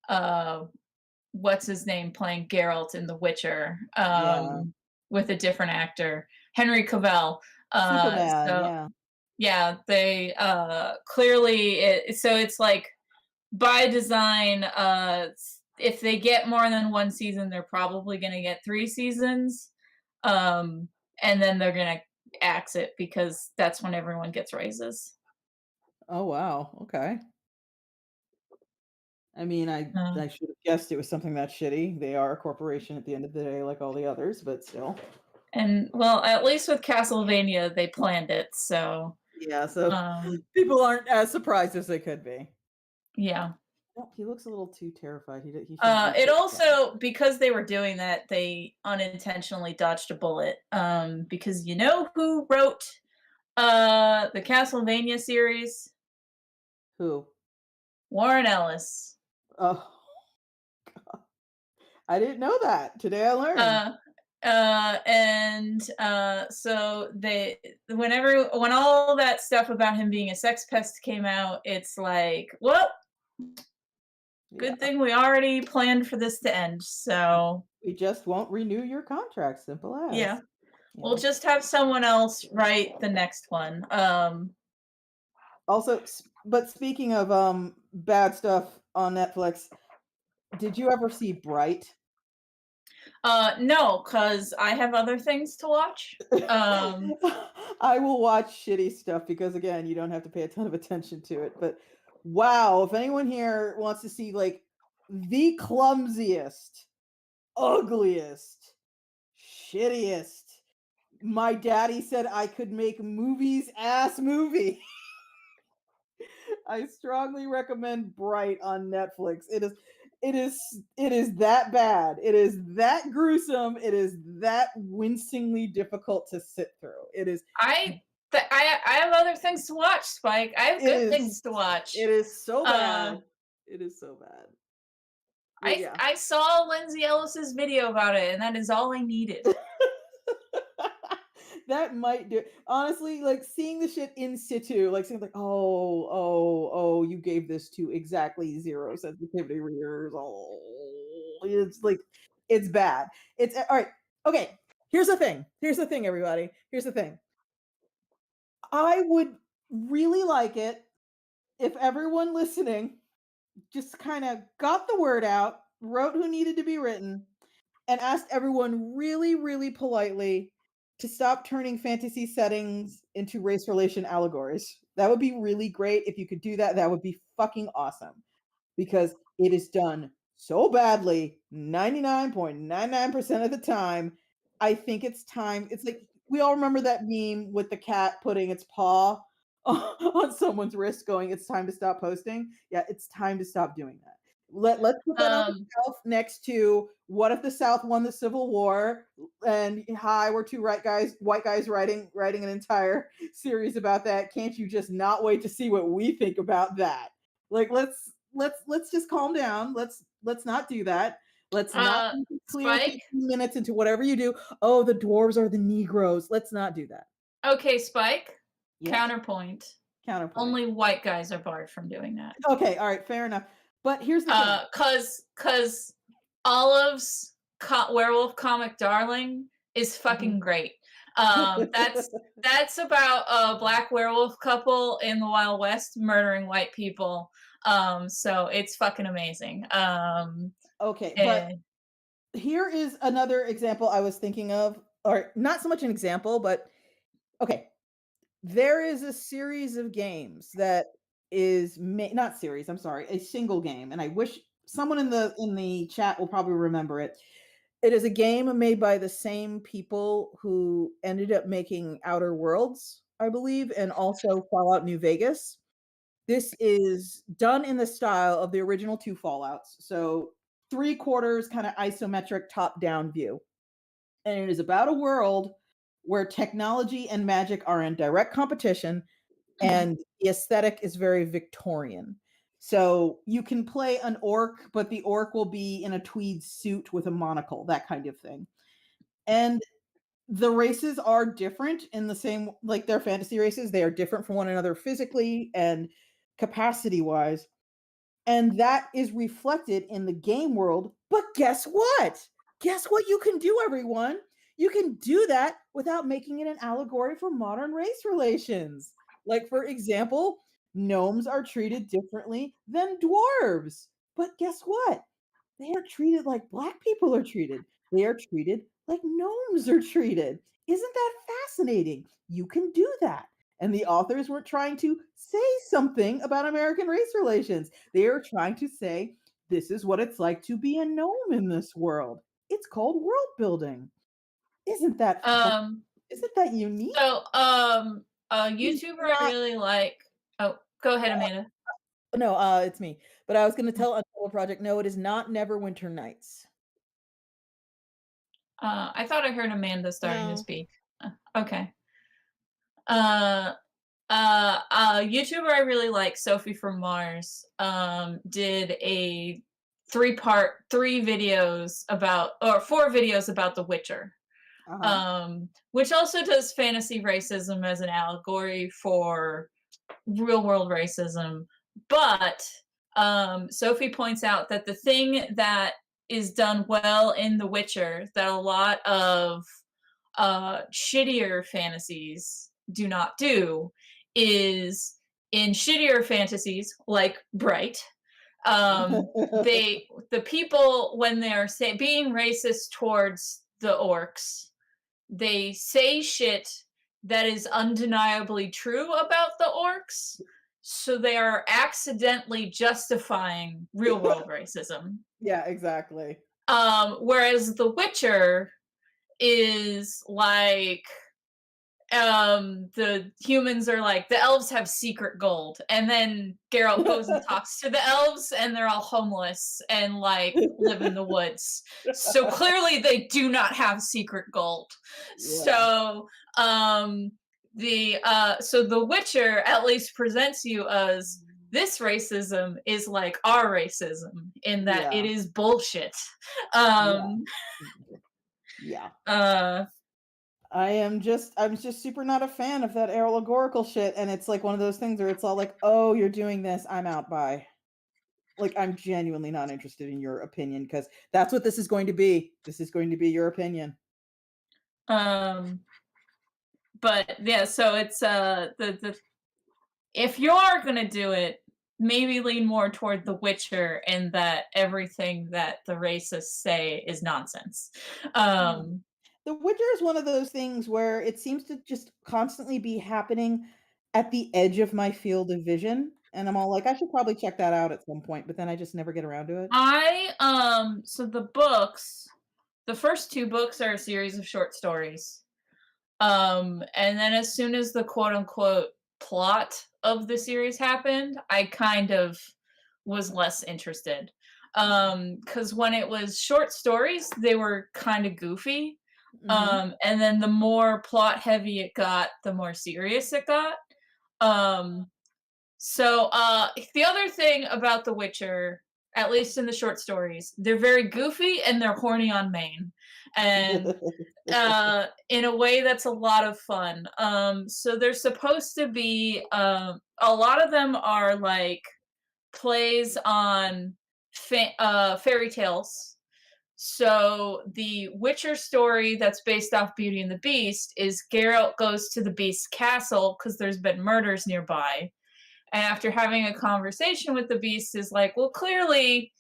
uh what's his name playing Geralt in The Witcher, Yeah. with a different actor, Henry Cavill. Superman, So yeah. yeah, they clearly so it's like by design, if they get more than one season, they're probably gonna get 3 seasons. Um, and then they're gonna axe it because that's when everyone gets raises. Oh, wow, okay. I mean, Uh, I should have guessed it was something that shitty. They are a corporation at the end of the day like all the others, but still. and well, at least with Castlevania, they planned it, so Yeah, so um, people aren't as surprised as they could be. yeah. No, he looks a little too terrified. He shouldn't be It so strong. also because they were doing that, they unintentionally dodged a bullet. Because you know who wrote the Castlevania series? Who? Warren Ellis. Oh, I didn't know that. Today I learned. Uh, so they when all that stuff about him being a sex pest came out, it's like, well, Yeah. Good thing we already planned for this to end, so We just won't renew your contract, simple as. yeah. We'll Yeah. just have someone else write the next one. Also, but speaking of bad stuff on Netflix, did you ever see Bright? No, cause I have other things to watch. Um, I will watch shitty stuff because again, you don't have to pay a ton of attention to it. But wow, if anyone here wants to see like the clumsiest, ugliest, shittiest, my daddy said I could make movies ass movie. I strongly recommend Bright on Netflix. It is that bad. It is that gruesome. It is that wincingly difficult to sit through. I I have other things to watch, Spike. I have It good is things to watch. it is so Uh, bad. It is so bad. But I yeah. I saw Lindsay Ellis's video about it, and that is all I needed. That might do honestly, like seeing the shit in situ, like seeing like, oh, you gave this to exactly zero sensitivity readers. Oh, it's like it's bad. It's all right. Okay, here's the thing. Here's the thing, everybody. Here's the thing. I would really like it if everyone listening just kind of got the word out, wrote who needed to be written, and asked everyone really, really politely to stop turning fantasy settings into race relation allegories. That would be really great. If you could do that, that would be fucking awesome because it is done so badly 99.99% of the time. I think it's time. It's like we all remember that meme with the cat putting its paw on someone's wrist going, it's time to stop posting. Yeah, it's time to stop doing that. Let's put that on the Um, shelf next to what if the South won the Civil War and hi, we're two white guys writing an entire series about that. Can't you just not wait to see what we think about that? Like let's just calm down. Let's not do that. Let's not clear Spike. 15 minutes into whatever you do. Oh, the dwarves are the Negroes. Let's not do that. Okay, Spike. Yes. Counterpoint. Counterpoint. Only white guys are barred from doing that. Okay, all right, fair enough. But here's the thing. Cause Olive's werewolf comic darling is fucking Mhm. great. That's about a black werewolf couple in the Wild West murdering white people. So it's fucking amazing. Okay, but And here is another example I was thinking of, or not so much an example, but okay. There is a series of games that is not series, I'm sorry, a single game, and I wish someone in the chat will probably remember it. It is a game made by the same people who ended up making Outer Worlds, I believe, and also Fallout New Vegas. This is done in the style of the original two Fallouts. So 3/4 kind of isometric top-down view. And it is about a world where technology and magic are in direct competition mhm. and the aesthetic is very Victorian. So you can play an orc, but the orc will be in a tweed suit with a monocle, that kind of thing. And the races are different in the same, like they're fantasy races. They are different from one another physically and capacity wise. And that is reflected in the game world. But guess what? Guess what you can do, everyone? You can do that without making it an allegory for modern race relations. Like, for example, gnomes are treated differently than dwarves. But guess what? They are treated like black people are treated. They are treated like gnomes are treated. Isn't that fascinating? You can do that. And the authors weren't trying to say something about American race relations. They are trying to say, this is what it's like to be a gnome in this world. It's called world building. Isn't that Um, isn't that unique? so a It's YouTuber I not really like. Oh, go ahead, Amanda. no, it's me. But I was gonna tell Untold Project, no, it is not Neverwinter Nights. I thought I heard Amanda starting to No. speak. Okay. Uh, a YouTuber I really like, Sophie from Mars, did a three videos about, or four videos about The Witcher, Uh-huh. which also does fantasy racism as an allegory for real world racism, but Sophie points out that the thing that is done well in The Witcher that a lot of shittier fantasies do not do is in shittier fantasies like Bright, the people when they're being racist towards the orcs, they say shit that is undeniably true about the orcs, so they are accidentally justifying real world racism. Yeah, exactly. Whereas The Witcher is like, the humans are like, the elves have secret gold, and then Geralt goes and talks to the elves and they're all homeless and like live in the woods, so clearly they do not have secret gold. Yeah. So the Witcher at least presents you as, this racism is like our racism in that it Yeah. is bullshit. Yeah. um Yeah. uh I'm just super not a fan of that allegorical shit, and it's like one of those things where it's all like, "Oh, you're doing this, I'm out, bye." Like, I'm genuinely not interested in your opinion because that's what this is going to be. This is going to be your opinion. um but yeah, so it's the if you're gonna do it, maybe lean more toward The Witcher and that everything that the racists say is nonsense. Yeah. um The Witcher is one of those things where it seems to just constantly be happening at the edge of my field of vision, and I'm all like, "I should probably check that out at some point," but then I just never get around to it. so the books, the first two books are a series of short stories. And then as soon as the quote unquote plot of the series happened, I kind of was less interested. Because when it was short stories, they were kind of goofy. Mhm. And then the more plot heavy it got, the more serious it got. Um, the other thing about The Witcher, at least in the short stories, they're very goofy and they're horny on main. And in a way that's a lot of fun. So they're supposed to be, a lot of them are like plays on fairy tales. So the Witcher story that's based off Beauty and the Beast is Geralt goes to the Beast's castle because there's been murders nearby. And after having a conversation with the Beast, is like, well, clearly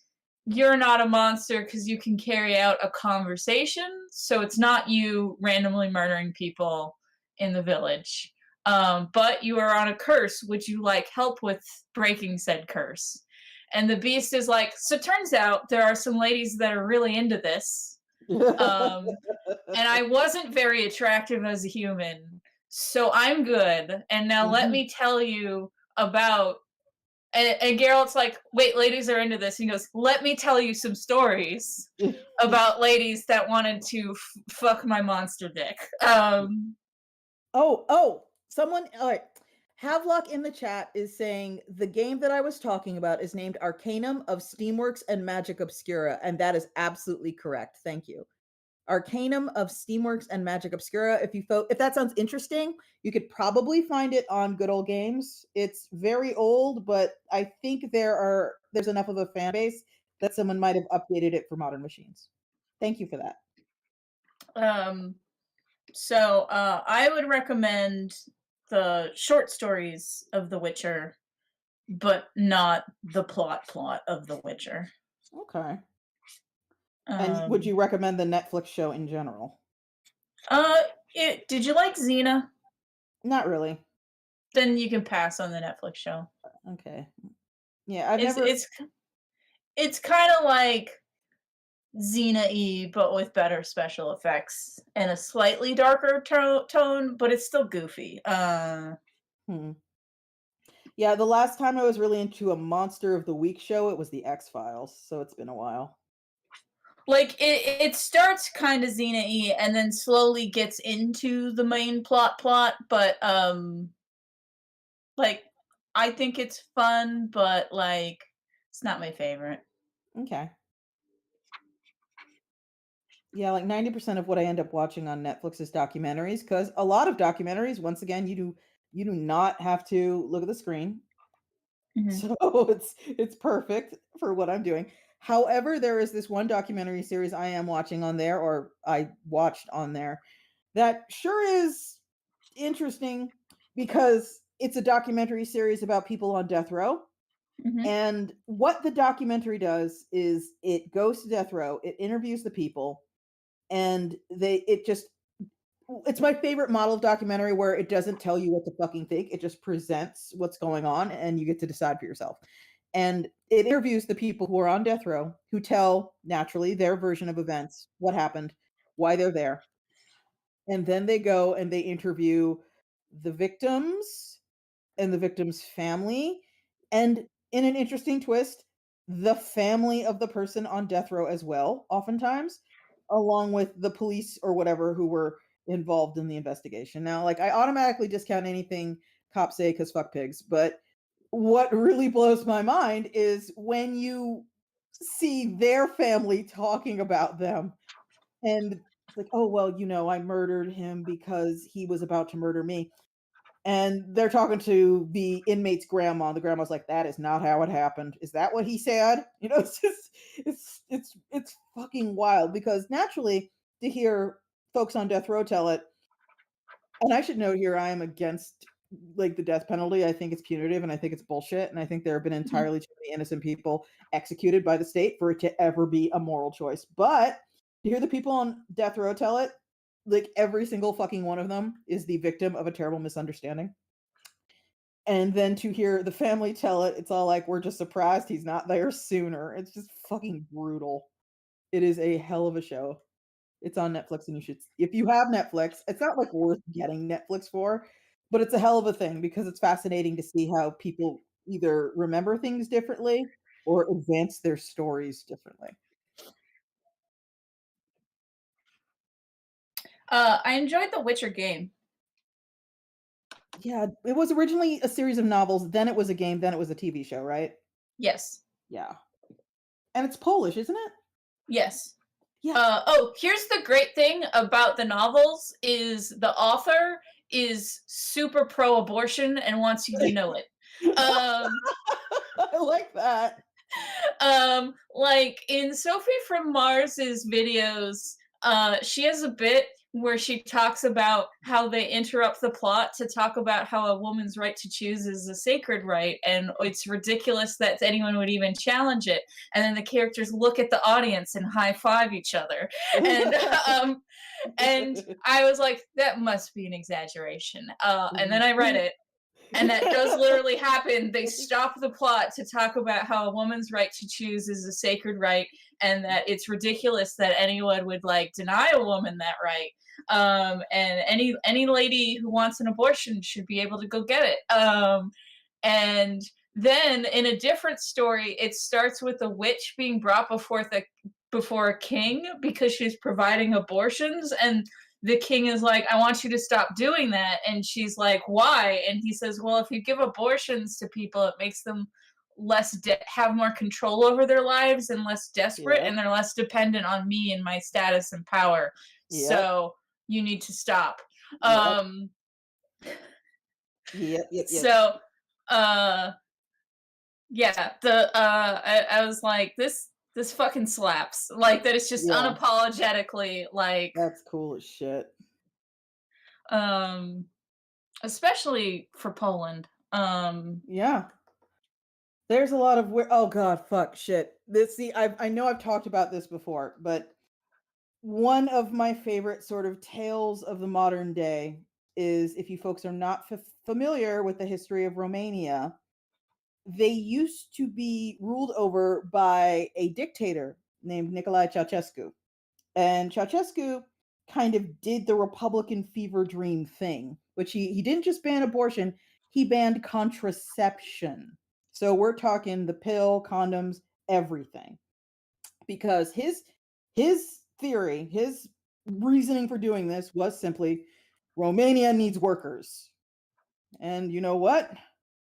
you're not a monster because you can carry out a conversation. So it's not you randomly murdering people in the village. But you are on a curse. Would you like help with breaking said curse? And the Beast is like, so turns out there are some ladies that are really into this. Um, and I wasn't very attractive as a human. So I'm good. And now let Mhm. me tell you about, and Geralt's like, wait, ladies are into this. He goes, let me tell you some stories about ladies that wanted to fuck my monster dick. Someone alright. Havlock in the chat is saying, "The game that I was talking about is named Arcanum of Steamworks and Magic Obscura," and that is absolutely correct, thank you. Arcanum of Steamworks and Magic Obscura. If that sounds interesting, you could probably find it on Good Old Games. It's very old, but I think there's enough of a fan base that someone might have updated it for modern machines. Thank you for that. um, I would recommend the short stories of The Witcher, but not the plot of The Witcher. Okay. And would Um, you recommend the Netflix show in general? uh, did you like Xena? Not really. Then you can pass on the Netflix show. Okay. Yeah, I've It's never it's it's kind of like Xena-y, but with better special effects and a slightly darker tone, but it's still goofy. hmm. Yeah, the last time I was really into a Monster of the Week show, it was the X-Files, so it's been a while. Like it starts kind of Xena-y and then slowly gets into the main plot, but like I think it's fun, but like it's not my favorite. Okay. Yeah, like 90% of what I end up watching on Netflix is documentaries, because a lot of documentaries, once again, you do not have to look at the screen. Mhm. So it's perfect for what I'm doing. However, there is this one documentary series I am watching on there, or I watched on there, that sure is interesting because it's a documentary series about people on death row. Mhm. And what the documentary does is it goes to death row, it interviews the people, and it's my favorite model of documentary where it doesn't tell you what to fucking think. It just presents what's going on and you get to decide for yourself. And it interviews the people who are on death row who tell naturally their version of events, what happened, why they're there. And then they go and they interview the victims and the victim's family, and in an interesting twist, the family of the person on death row as well, oftentimes, along with the police or whatever who were involved in the investigation. Now, like, I automatically discount anything cops say because fuck pigs, but what really blows my mind is when you see their family talking about them, and it's like, oh, well, I murdered him because he was about to murder me. And they're talking to the inmate's grandma. The grandma's like, "That is not how it happened. Is that what he said?" It's just it's fucking wild because naturally to hear folks on death row tell it, and I should note here I am against like the death penalty. I think it's punitive and I think it's bullshit. And I think there have been Mhm. entirely too many innocent people executed by the state for it to ever be a moral choice. But to hear the people on death row tell it, like every single fucking one of them is the victim of a terrible misunderstanding. And then to hear the family tell it, it's all like, "We're just surprised he's not there sooner." It's just fucking brutal. It is a hell of a show. It's on Netflix, and you should if you have Netflix, it's not, like, worth getting Netflix for, but it's a hell of a thing because it's fascinating to see how people either remember things differently or advance their stories differently. I enjoyed the Witcher game. Yeah, it was originally a series of novels, then it was a game, then it was a TV show, right? Yes. Yeah. And it's Polish, isn't it? Yes. Yeah. Oh, here's the great thing about the novels is the author is super pro-abortion and wants you to know it. Um, I like that. like in Sophie from Mars's videos, she has a bit where she talks about how they interrupt the plot to talk about how a woman's right to choose is a sacred right and it's ridiculous that anyone would even challenge it. And then the characters look at the audience and high five each other. And um and I was like, that must be an exaggeration. And then I read it and that does literally happen. They stop the plot to talk about how a woman's right to choose is a sacred right, and that it's ridiculous that anyone would like deny a woman that right. And any lady who wants an abortion should be able to go get it. And then in a different story, it starts with a witch being brought before a king because she's providing abortions, and the king is like, I want you to stop doing that. And she's like, why? And he says, well, if you give abortions to people, it makes them have more control over their lives and less desperate, and Yep, they're less dependent on me and my status and power. yep, So you need to stop. yep, Um, yep. so, uh, yeah, I was like, this fucking slaps. Like that it's just Yeah, unapologetically like that's cool as shit. um especially for Poland. Yeah. There's a lot of oh god, fuck, shit. I know I've talked about this before, but one of my favorite sort of tales of the modern day is if you folks are not familiar with the history of Romania, they used to be ruled over by a dictator named Nicolae Ceausescu. And Ceausescu kind of did the Republican fever dream thing, which he didn't just ban abortion, he banned contraception. So we're talking the pill, condoms, everything. Because his theory, his reasoning for doing this was simply Romania needs workers. And you know what?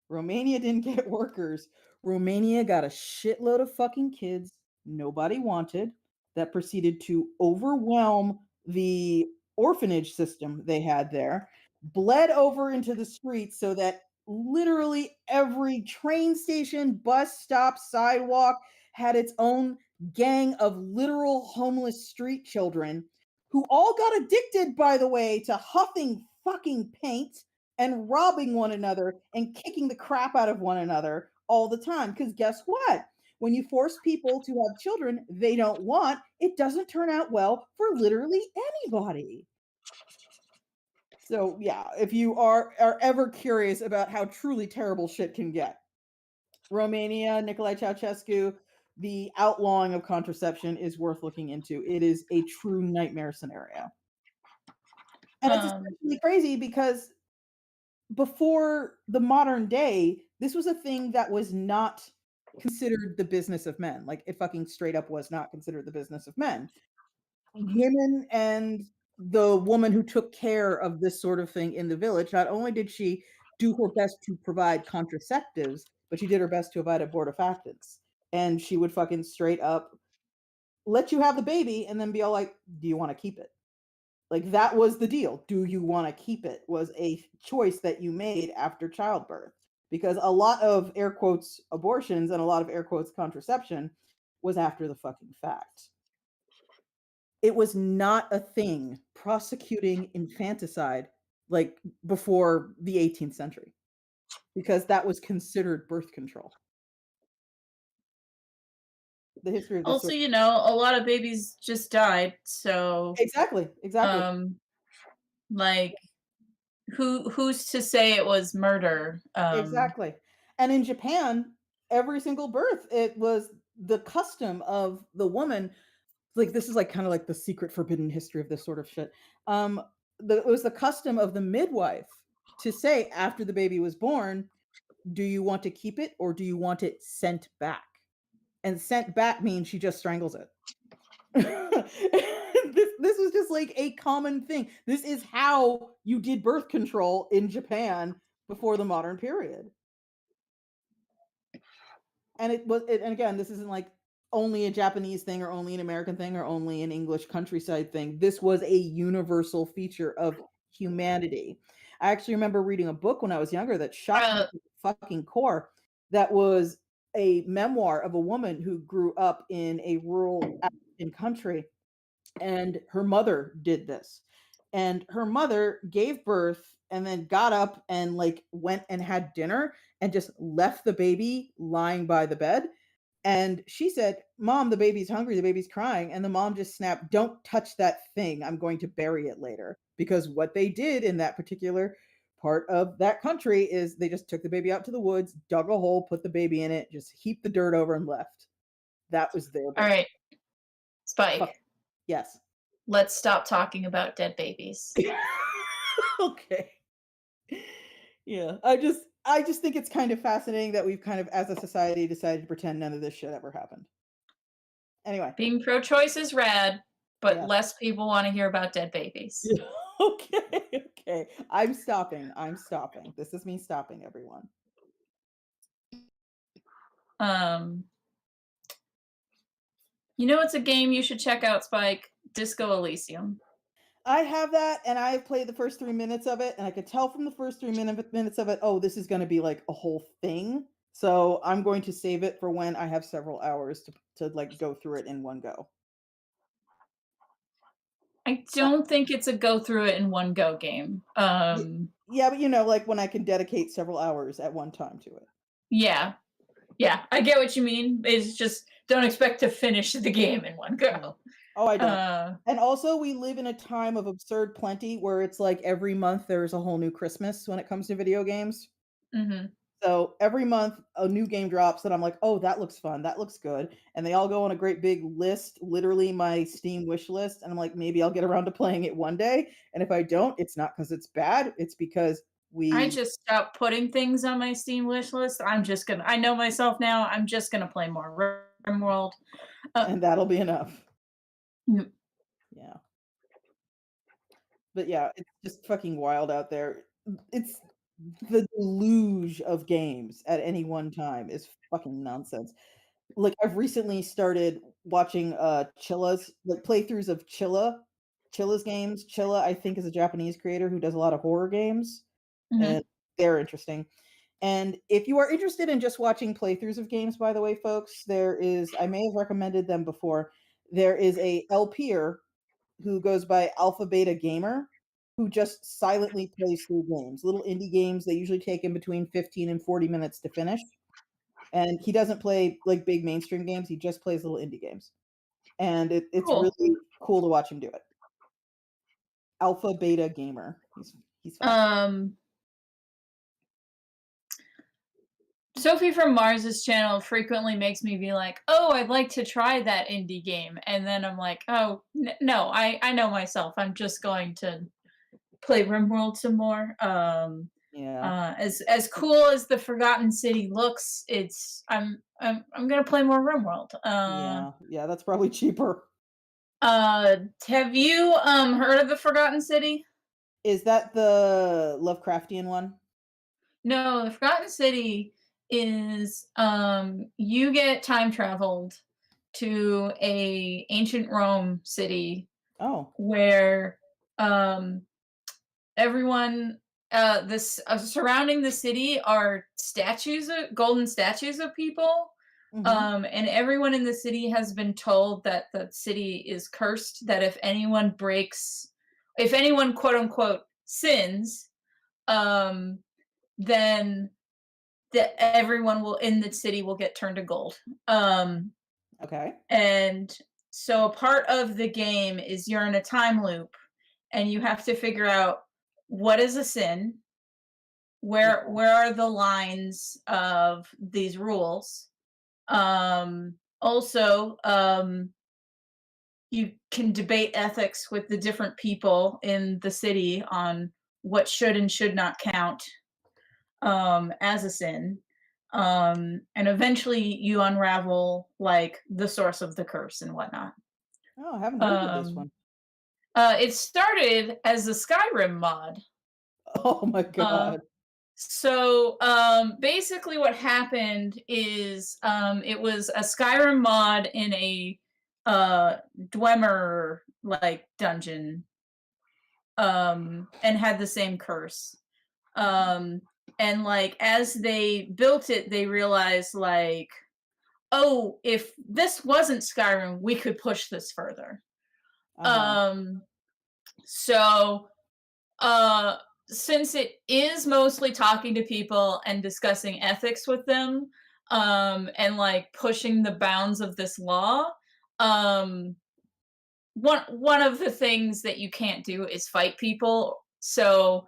Romania didn't get workers. Romania got a shitload of fucking kids nobody wanted that proceeded to overwhelm the orphanage system they had there, bled over into the streets so that literally every train station, bus stop, sidewalk had its own gang of literal homeless street children who all got addicted, by the way, to huffing fucking paint and robbing one another and kicking the crap out of one another all the time. Because guess what? When you force people to have children they don't want, it doesn't turn out well for literally anybody. So yeah, if you are ever curious about how truly terrible shit can get, Romania, Nicolae Ceausescu, the outlawing of contraception is worth looking into. It is a true nightmare scenario. And it's Um, especially crazy because before the modern day, this was a thing that was not considered the business of men. Like it fucking straight up was not considered the business of men. Women and the woman who took care of this sort of thing in the village, not only did she do her best to provide contraceptives, but she did her best to provide abortifactants. And she would fucking straight up let you have the baby and then be all like, "Do you want to keep it?" Like that was the deal. Do you want to keep it? Was a choice that you made after childbirth. Because a lot of air quotes abortions and a lot of air quotes contraception was after the fucking fact. It was not a thing prosecuting infanticide like before the 18th century because that was considered birth control. The history of this also, sort. a lot of babies just died, so Exactly, exactly, um, like who's to say it was murder? exactly. And in Japan, every single birth, it was the custom of the woman. Like this is like kind of like the secret forbidden history of this sort of shit. Um, it was the custom of the midwife to say after the baby was born, do you want to keep it or do you want it sent back? And sent back means she just strangles it. This was just like a common thing. This is how you did birth control in Japan before the modern period. And and again, this isn't like only a Japanese thing or only an American thing or only an English countryside thing. This was a universal feature of humanity. I actually remember reading a book when I was younger that shocked me Uh, to the fucking core. That was a memoir of a woman who grew up in a rural African country and her mother did this. And her mother gave birth and then got up and like went and had dinner and just left the baby lying by the bed. And she said, "Mom, the baby's hungry, the baby's crying." And the mom just snapped, "Don't touch that thing. I'm going to bury it later." Because what they did in that particular part of that country is they just took the baby out to the woods, dug a hole, put the baby in it, just heaped the dirt over and left. That was their all baby. right, Fuck. Spike. Yes. Let's stop talking about dead babies. Okay. Yeah. I just think it's kind of fascinating that we've kind of as a society decided to pretend none of this shit ever happened. Anyway. Being pro-choice is rad, but Yes. less people want to hear about dead babies. Yeah. Okay. Okay. I'm stopping. I'm stopping. This is me stopping everyone. Um, it's a game you should check out, Spike. Disco Elysium. I have that and I've played the first 3 minutes of it and I could tell from the first 3 minutes of it, oh, this is going to be like a whole thing. So I'm going to save it for when I have several hours to like go through it in one go. I don't think it's a go through it in one go game. Yeah, but like when I can dedicate several hours at one time to it. Yeah. Yeah, I get what you mean. It's just don't expect to finish the game in one Yeah. go. Oh, I don't. Uh, And also, we live in a time of absurd plenty where it's like every month there's a whole new Christmas when it comes to video games. mhm. So every month a new game drops and I'm like, oh, that looks fun. That looks good. And they all go on a great big list, literally my Steam wish list. And I'm like, maybe I'll get around to playing it one day. And if I don't, it's not because it's bad. It's because I we, just stopped putting things on my Steam wish list. I know myself now. I'm just gonna play more RimWorld. Uh, and that'll be enough. mm, Yeah. But yeah, it's just fucking wild out there. It's the deluge of games at any one time is fucking nonsense. Like I've recently started watching Chilla's like playthroughs of Chilla's games. Chilla, I think, is a Japanese creator who does a lot of horror games, mhm. and they're interesting. And if you are interested in just watching playthroughs of games, by the way, folks, I may have recommended them before. There is a LPer who goes by Alpha Beta Gamer who just silently plays through games, little indie games. They usually take him between 15 and 40 minutes to finish. And he doesn't play like big mainstream games. He just plays little indie games. And it's Cool. really cool to watch him do it. Alpha Beta Gamer. He's fun. Sophie from Mars's channel frequently makes me be like, "Oh, I'd like to try that indie game," and then I'm like, "Oh, no, I know myself. I'm just going to play RimWorld some more." Yeah. As cool as the Forgotten City looks, I'm gonna play more RimWorld. Yeah. Yeah, that's probably cheaper. Have you heard of the Forgotten City? Is that the Lovecraftian one? No, the Forgotten City is you get time traveled to a ancient Rome city Oh. where um everyone this surrounding the city are statues of golden statues of people. Mhm. And everyone in the city has been told that the city is cursed, that if anyone quote unquote sins, um then that everyone will in the city will get turned to gold. Um, Okay. and so a part of the game is you're in a time loop and you have to figure out what is a sin, Okay. where are the lines of these rules. Also, you can debate ethics with the different people in the city on what should and should not count as a sin. And eventually you unravel like the source of the curse and whatnot. Oh, I haven't heard of this Um, one. it started as a Skyrim mod. Oh my Uh, god. Basically what happened is it was a Skyrim mod in a Dwemer like dungeon and had the same curse. Um, and like as they built it, they realized like, oh, if this wasn't Skyrim, we could push this further. Uh-huh. Um, so uh since it is mostly talking to people and discussing ethics with them, and like pushing the bounds of this law, um, one of the things that you can't do is fight people. So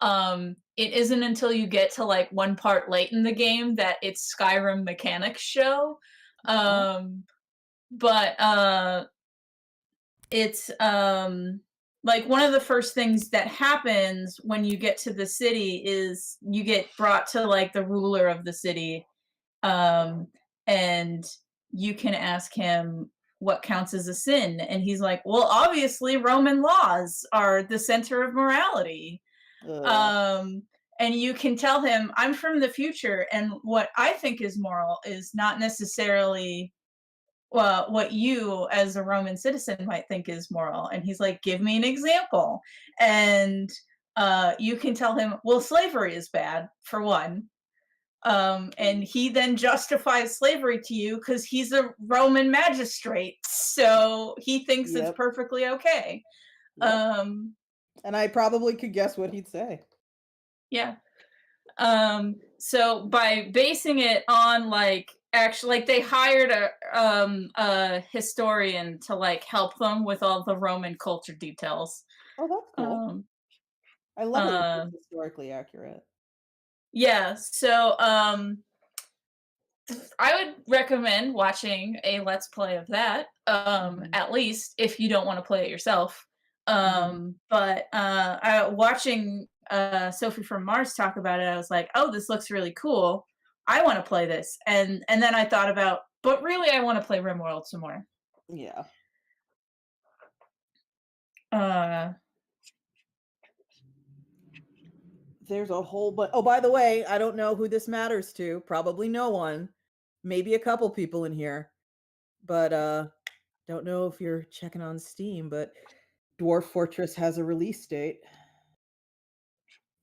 it isn't until you get to like one part late in the game that it's Skyrim mechanics show. Oh, Um but it's like one of the first things that happens when you get to the city is you get brought to like the ruler of the city, um and you can ask him what counts as a sin, and he's like, well, obviously Roman laws are the center of morality. ugh. um and you can tell him, I'm from the future, and what I think is moral is not necessarily what you as a Roman citizen might think is moral. And he's like, give me an example. And you can tell him, well, slavery is bad for one. And he then justifies slavery to you because he's a Roman magistrate, so he thinks it's Yep. perfectly okay. Yep. um And I probably could guess what he'd say. yeah. So by basing it on like actually like they hired a historian to like help them with all the Roman culture details. Oh, that's cool. Um I love it when uh it's historically accurate. yeah, so I would recommend watching a let's play of that, Mhm. at least if you don't want to play it yourself. Mhm. But watching Sophie from Mars talk about it, I was like, oh, this looks really cool. I want to play this, and then I thought about, but really, I want to play RimWorld some more. Yeah. Uh, There's a whole but oh, by the way, I don't know who this matters to. Probably no one. Maybe a couple people in here. But don't know if you're checking on Steam, but Dwarf Fortress has a release date.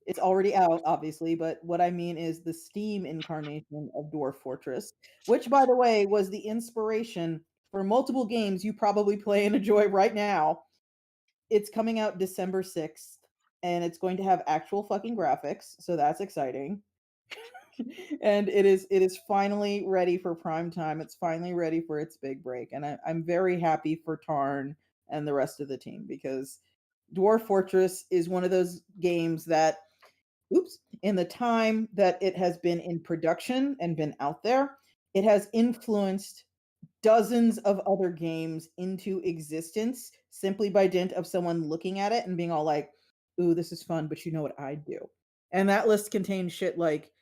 It's already out, obviously, but what I mean is the Steam incarnation of Dwarf Fortress, which, by the way, was the inspiration for multiple games you probably play and enjoy right now. It's coming out December 6th, and it's going to have actual fucking graphics, so that's exciting. And it is finally ready for prime time. It's finally ready for its big break, and I'm very happy for Tarn and the rest of the team because Dwarf Fortress is one of those games that, oops, in the time that it has been in production and been out there, it has influenced dozens of other games into existence simply by dint of someone looking at it and being all like, "Ooh, this is fun, but you know what I'd do?" And that list contains shit like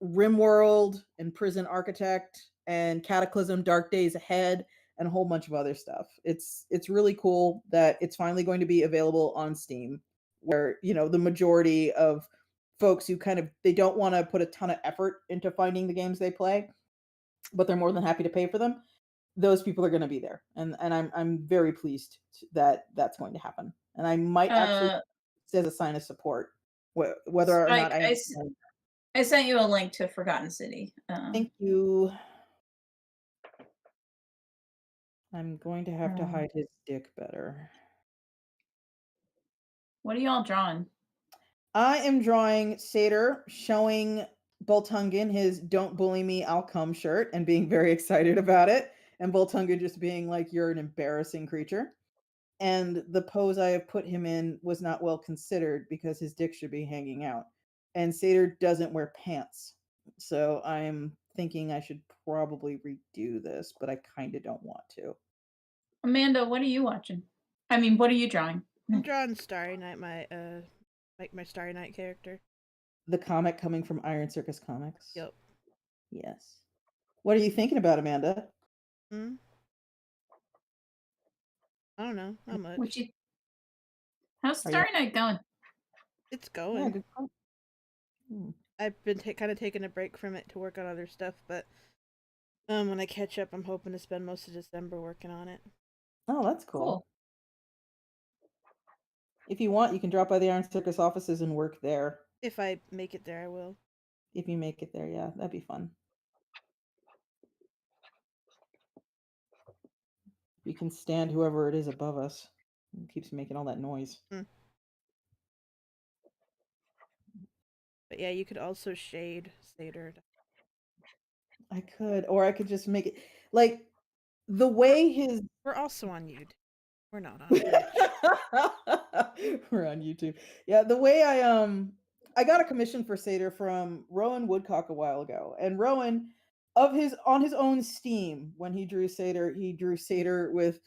RimWorld and Prison Architect and Cataclysm Dark Days Ahead and a whole bunch of other stuff. It's really cool that it's finally going to be available on Steam where, the majority of folks who kind of they don't want to put a ton of effort into finding the games they play, but they're more than happy to pay for them. Those people are going to be there. And I'm very pleased that that's going to happen. And I might actually Uh, as a sign of support whether or not Spike, I I, am. s- I sent you a link to Forgotten City. Thank you. I'm going to have to Um, hide his dick better. what are y'all drawing? I am drawing Satyr showing Boltungan his "Don't bully me, I'll come" shirt and being very excited about it, and Boltungan just being like, "You're an embarrassing creature." And the pose I have put him in was not well considered because his dick should be hanging out. And Satyr doesn't wear pants. So I'm thinking I should probably redo this, but I kind of don't want to. Amanda, what are you watching? I mean, what are you drawing? I'm drawing Starry Night, my Starry Night character. The comic coming from Iron Circus Comics. Yep. Yes. What are you thinking about, Amanda? Hmm? I don't know, not What much. you? How's Are you? Starry Night going? It's Yeah, going. good call. Hmm. I've been kind of taking a break from it to work on other stuff, but when I catch up, I'm hoping to spend most of December working on it. Oh, that's Cool. cool. If you want, you can drop by the Iron Circus offices and work there. If I make it there, I will. If you make it there, yeah, that'd be fun. We can stand whoever it is above us. It keeps making all that noise. Hmm. But yeah, you could also shade Satyr. I could, or I could just make it like the way his We're also on YouTube. We're not on Twitch. We're on YouTube. Yeah, the way I got a commission for Satyr from Rowan Woodcock a while ago. And Rowan on his own Steam, when he drew Satyr with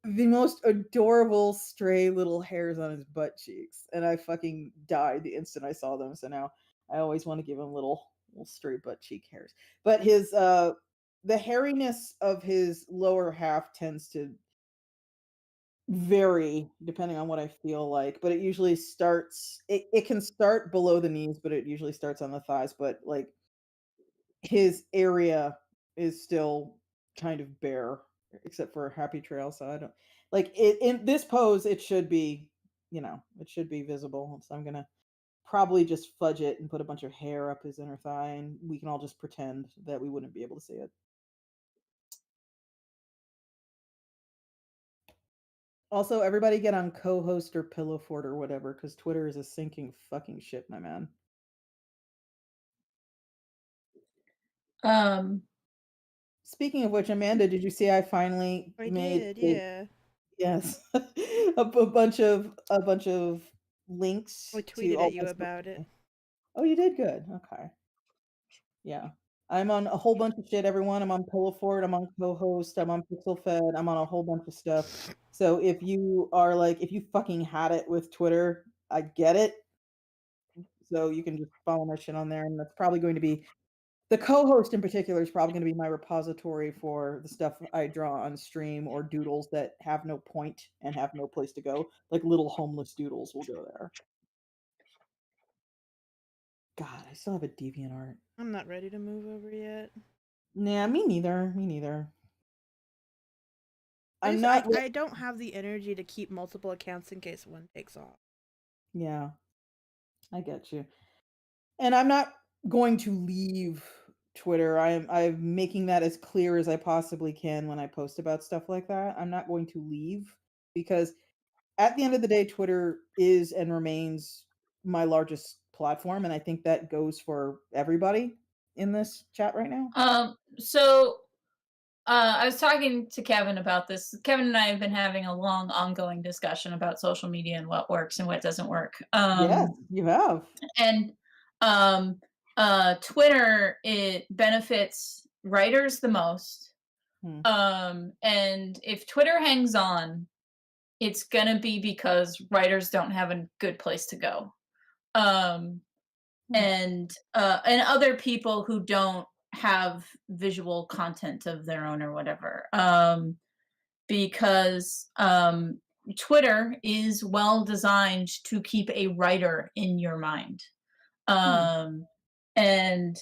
the most adorable stray little hairs on his butt cheeks. And I fucking died the instant I saw them. So now I always want to give him little stray butt cheek hairs. But the hairiness of his lower half tends to vary depending on what I feel like, but it usually it can start below the knees, but it usually starts on the thighs, but like his area is still kind of bare except for a happy trail, so I don't like it in this pose it should be, it should be visible. So I'm going to probably just fudge it and put a bunch of hair up his inner thigh and we can all just pretend that we wouldn't be able to see it. Also, everybody get on co-host or pillow fort or whatever, because Twitter is a sinking fucking ship, my man. Um, Speaking of which, Amanda, did you see I finally I made did, a yeah. yes a bunch of I links to tweeted all at you my social about it. media. Oh, you did good. Okay. Yeah. I'm on a whole bunch of shit, everyone. I'm on Pillow Fort, I'm on co-host, I'm on Pixel Fed, I'm on a whole bunch of stuff. So if you fucking had it with Twitter, I get it. So you can just follow my shit on there, and that's probably going to be the co-host in particular is probably going to be my repository for the stuff I draw on stream or doodles that have no point and have no place to go. Like little homeless doodles will go there. God, I still have a DeviantArt. I'm not ready to move over yet. Nah, me neither. Me neither. I I'm just not. I don't have the energy to keep multiple accounts in case one takes off. Yeah. I get you. And I'm not going to leave Twitter. I'm making that as clear as I possibly can when I post about stuff like that. I'm not going to leave because at the end of the day, Twitter is and remains my largest platform, and I think that goes for everybody in this chat right now. So I was talking to Kevin about this. Kevin and I have been having a long, ongoing discussion about social media and what works and what doesn't work. Yes, you have. And um, Twitter, it benefits writers the most. Hmm. And if Twitter hangs on, it's gonna be because writers don't have a good place to go. Um, Hmm. and other people who don't have visual content of their own or whatever. Because Twitter is well designed to keep a writer in your mind. Hmm. Um, and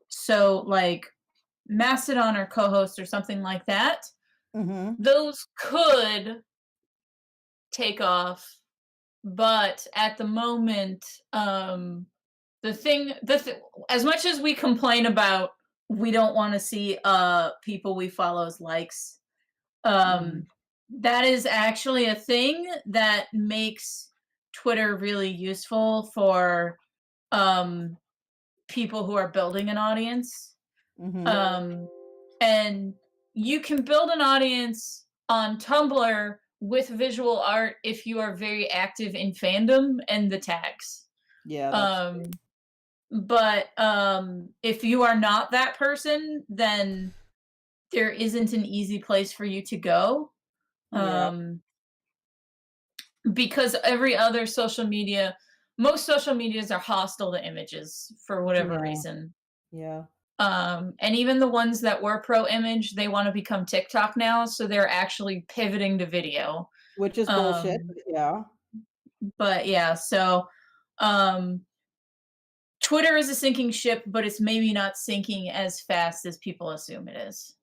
so, like, Mastodon or co-host or something like that, Mhm. those could take off, but at the moment, the thing, as much as we complain about, we don't want to see people we follow's likes, Mhm. um, that is actually a thing that makes Twitter really useful for um, people who are building an audience. Mhm. Um, and you can build an audience on Tumblr with visual art if you are very active in fandom and the tags. Yeah, that's true. Um, but if you are not that person, then there isn't an easy place for you to go. Yeah. Um, because every other most social medias are hostile to images for whatever Yeah. reason. Yeah. And even the ones that were pro image, they want to become TikTok now, so they're actually pivoting to video. Which is bullshit, Um, but yeah. but yeah, so um, Twitter is a sinking ship, but it's maybe not sinking as fast as people assume it is.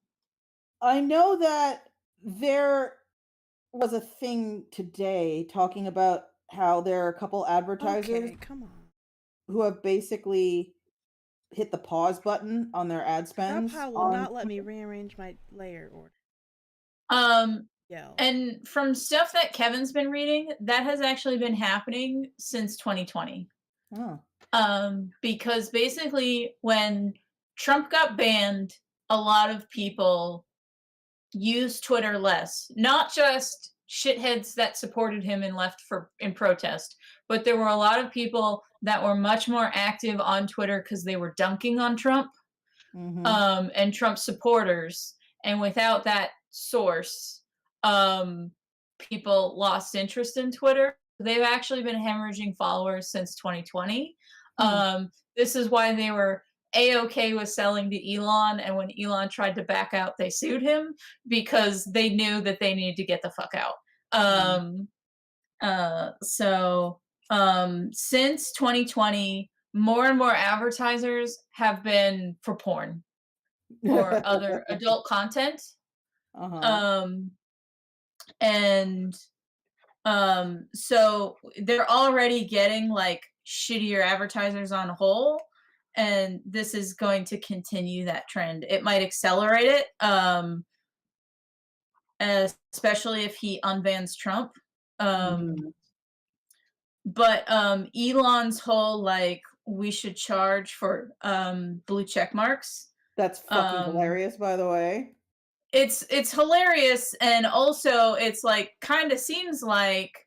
I know that there was a thing today talking about how there are a couple advertisers Okay, come on. who have basically hit the pause button on their ad spends Grubhub will on not let me Twitter. rearrange my layer order. Um, Yell. and from stuff that Kevin's been reading, that has actually been happening since 2020. Oh. Because basically, when Trump got banned, a lot of people used Twitter less. Not just shitheads that supported him and left for in protest, but there were a lot of people that were much more active on Twitter because they were dunking on Trump, Mhm. and Trump supporters. And without that source, um, people lost interest in Twitter. They've actually been hemorrhaging followers since 2020. Hmm. This is why they were a-okay with selling to Elon, and when Elon tried to back out, they sued him because they knew that they needed to get the fuck out. Hmm. Since 2020, more and more advertisers have been for porn or other adult content. Uh-huh. Um, and so they're already getting like shittier advertisers on a whole, and this is going to continue that trend. It might accelerate it, especially if he unbans Trump. Um, Mhm. but Elon's whole like we should charge for blue check marks. That's fucking Um, hilarious, by the way. it's hilarious, and also it's like kind of seems like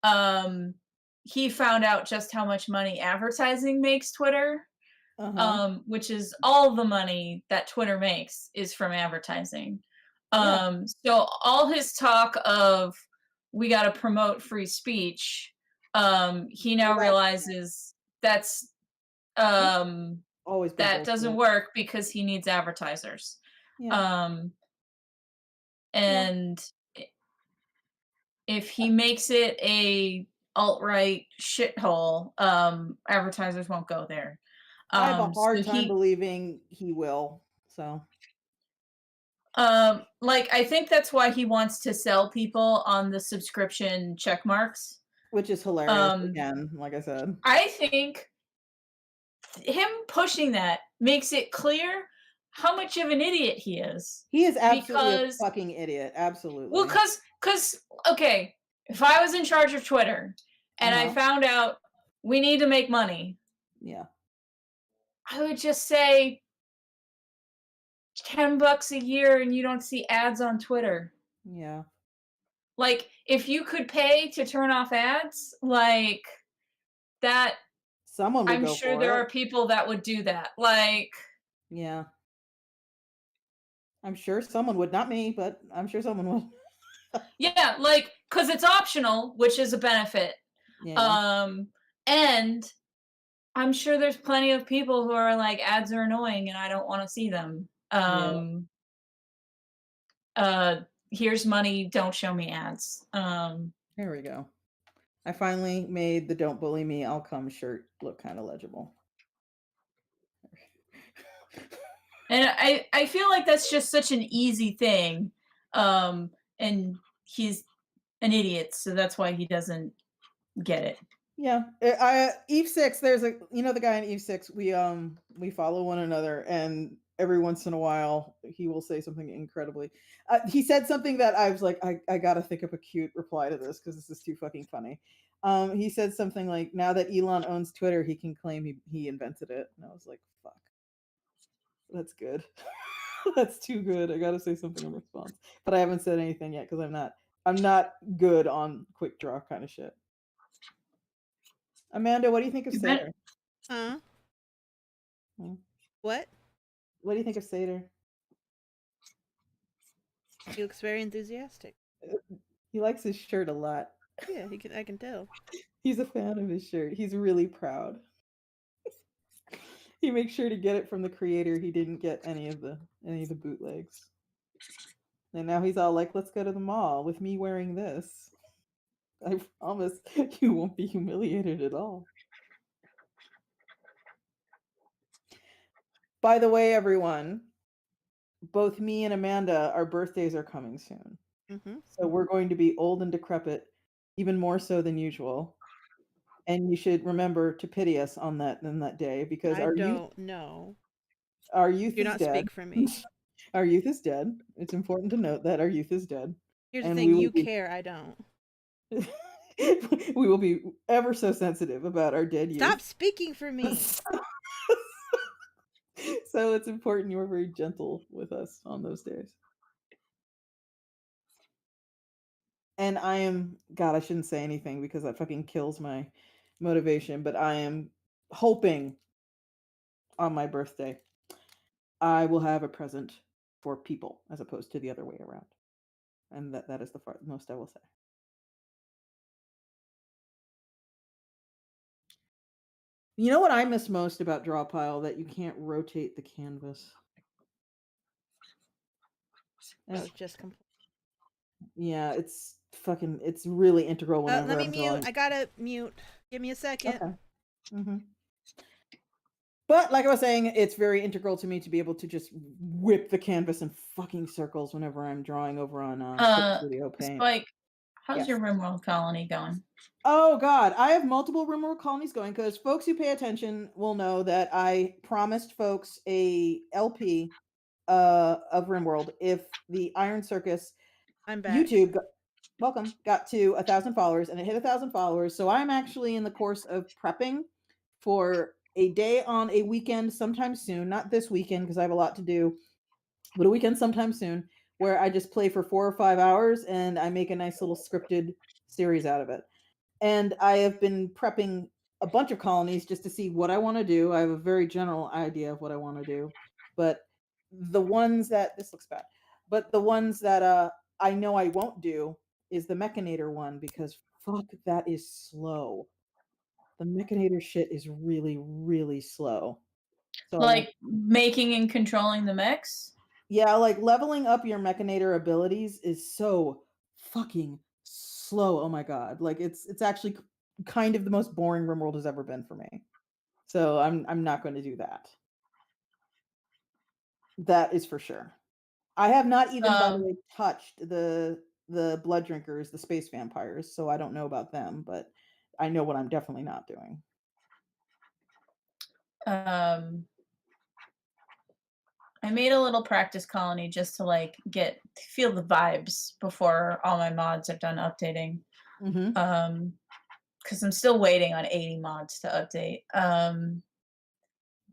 um he found out just how much money advertising makes Twitter, Uh-huh. which is all the money that Twitter makes is from advertising. Yeah. So all his talk of we got to promote free speech, he Well, now that realizes that's that's um always been that doesn't bullshit. work because he needs advertisers. Yeah. um Yeah. and if he makes it a alt-right shithole, advertisers won't go there. I have a So hard time believing he will. So, like I think that's why he wants to sell people on the subscription check marks. which is hilarious Um, again, like I said. I think him pushing that makes it clear how much of an idiot he is. He is absolutely a Because fucking idiot, well, absolutely. cause okay, if I was in charge of Twitter and I Uh-huh, found out we need to make money, yeah, I would just say $10 a year and you don't see ads on Twitter. yeah. Like, if you could pay to turn off ads, like that, Someone would I'm go sure for there it. are people that would do that. Like, Yeah. I'm sure someone would, not me, but I'm sure someone would. yeah, like, cause it's optional, which is a benefit. Yeah, Um, and I'm sure there's plenty of people who are like, ads are annoying and I don't want to see them. yeah, Uh, here's money, don't show me ads. there we go. I finally made the "Don't Bully Me, I'll Come" shirt look kinda legible. And I feel like that's just such an easy thing. And he's an idiot, so that's why he doesn't get it. Yeah, Eve 6, there's a the guy in Eve 6, we follow one another, and every once in a while, he will say something incredibly he said something that I was like, "I gotta think of a cute reply to this because this is too fucking funny." He said something like, "Now that Elon owns Twitter, he can claim he invented it," and I was like, "Fuck, that's good." That's too good, I gotta say something in response, but I haven't said anything yet because 'cause I'm not good on quick draw kinda shit. Amanda, what do you think of You bet. Seder? Huh? Hmm? What? What do you think of Seder? He looks very enthusiastic. He likes his shirt a lot. Yeah, I can tell. He's a fan of his shirt. He's really proud. He makes sure to get it from the creator. He didn't get any of the bootlegs. And now he's all like, "Let's go to the mall with me wearing this. I promise you won't be humiliated at all." By the way, everyone, both me and Amanda, our birthdays are coming soon. Mm-hmm. So we're going to be old and decrepit, even more so than usual. And you should remember to pity us on that day because I our youth don't know. our youth Do is not dead. speak for me. Our youth is dead. It's important to note that our youth is dead, Here's the and thing, you care, I don't. we will be ever so sensitive about our dead Stop youth. speaking for me. So it's important you are very gentle with us on those days. And I am God, I shouldn't say anything because that fucking kills my motivation, but I am hoping on my birthday I will have a present for people as opposed to the other way around. And that is the most I will say. You know what I miss most about Drawpile? That you can't rotate the canvas. I Eh, was just complaining. yeah, it's really integral Let whenever me I'm mute. drawing. I gotta mute. Give me a second. Okay. Hmm. But like I was saying, it's very integral to me to be able to just whip the canvas in fucking circles whenever I'm drawing over on Clip Uh, Studio Paint. Spike, how's Yes. your RimWorld colony going? Oh God, I have multiple RimWorld colonies going because folks who pay attention will know that I promised folks a LP of RimWorld if the Iron Circus I'm back. YouTube got to 1,000 followers, and it hit 1,000 followers. So I'm actually in the course of prepping for a day on a weekend sometime soon. Not this weekend because I have a lot to do, but a weekend sometime soon where I just play for 4 or 5 hours and I make a nice little scripted series out of it. And I have been prepping a bunch of colonies just to see what I want to do. I have a very general idea of what I want to do, but the ones that this looks bad, but the ones that I know I won't do is the Mechanator one because fuck, that is slow. The Mechanator shit is really, really slow. So I won't. Like making and controlling the mechs? Yeah, like leveling up your Mechanator abilities is so fucking slow. Oh my god. Like it's actually kind of the most boring RimWorld has ever been for me. So I'm not going to do that. That is for sure. I have not even, by the Um, way, touched the blood drinkers, the space vampires, so I don't know about them, but I know what I'm definitely not doing. Um, I made a little practice colony just to like feel the vibes before all my mods are done updating. Mhm. Because I'm still waiting on 80 mods to update.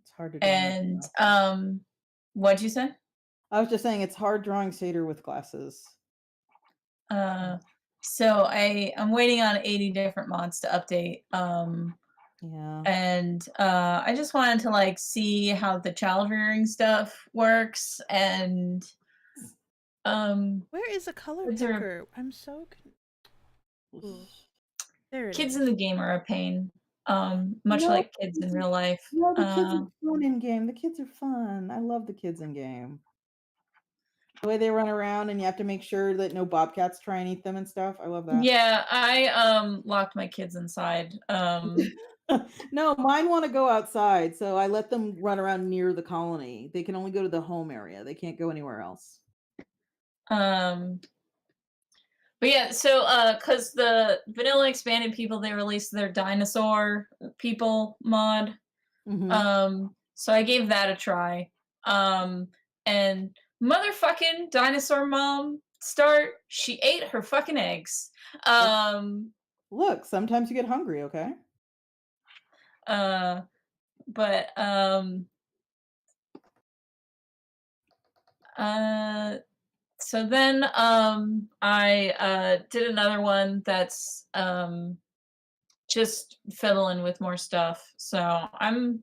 It's hard to draw with And glasses. what'd you say? I was just saying it's hard drawing Seder with glasses. Uh, so I'm waiting on 80 different mods to update. Yeah. And I just wanted to like see how the child rearing stuff works, and Where is a color kids are picker? I'm so Ooh, there it kids is. in the game are a pain. Much No, like kids in real life. no, the kids are fun in game. The kids are fun. I love the kids in game. The way they run around and you have to make sure that no bobcats try and eat them and stuff. I love that. Yeah, I locked my kids inside. No, mine want to go outside, so I let them run around near the colony. They can only go to the home area. They can't go anywhere else. Um, but yeah, so because the vanilla expanded people, they released their dinosaur people mod. Mhm. So I gave that a try. And motherfucking dinosaur mom she ate her fucking eggs. Um, Look, sometimes you get hungry, okay? uh, but uh, so then I did another one that's just fiddling with more stuff. So I'm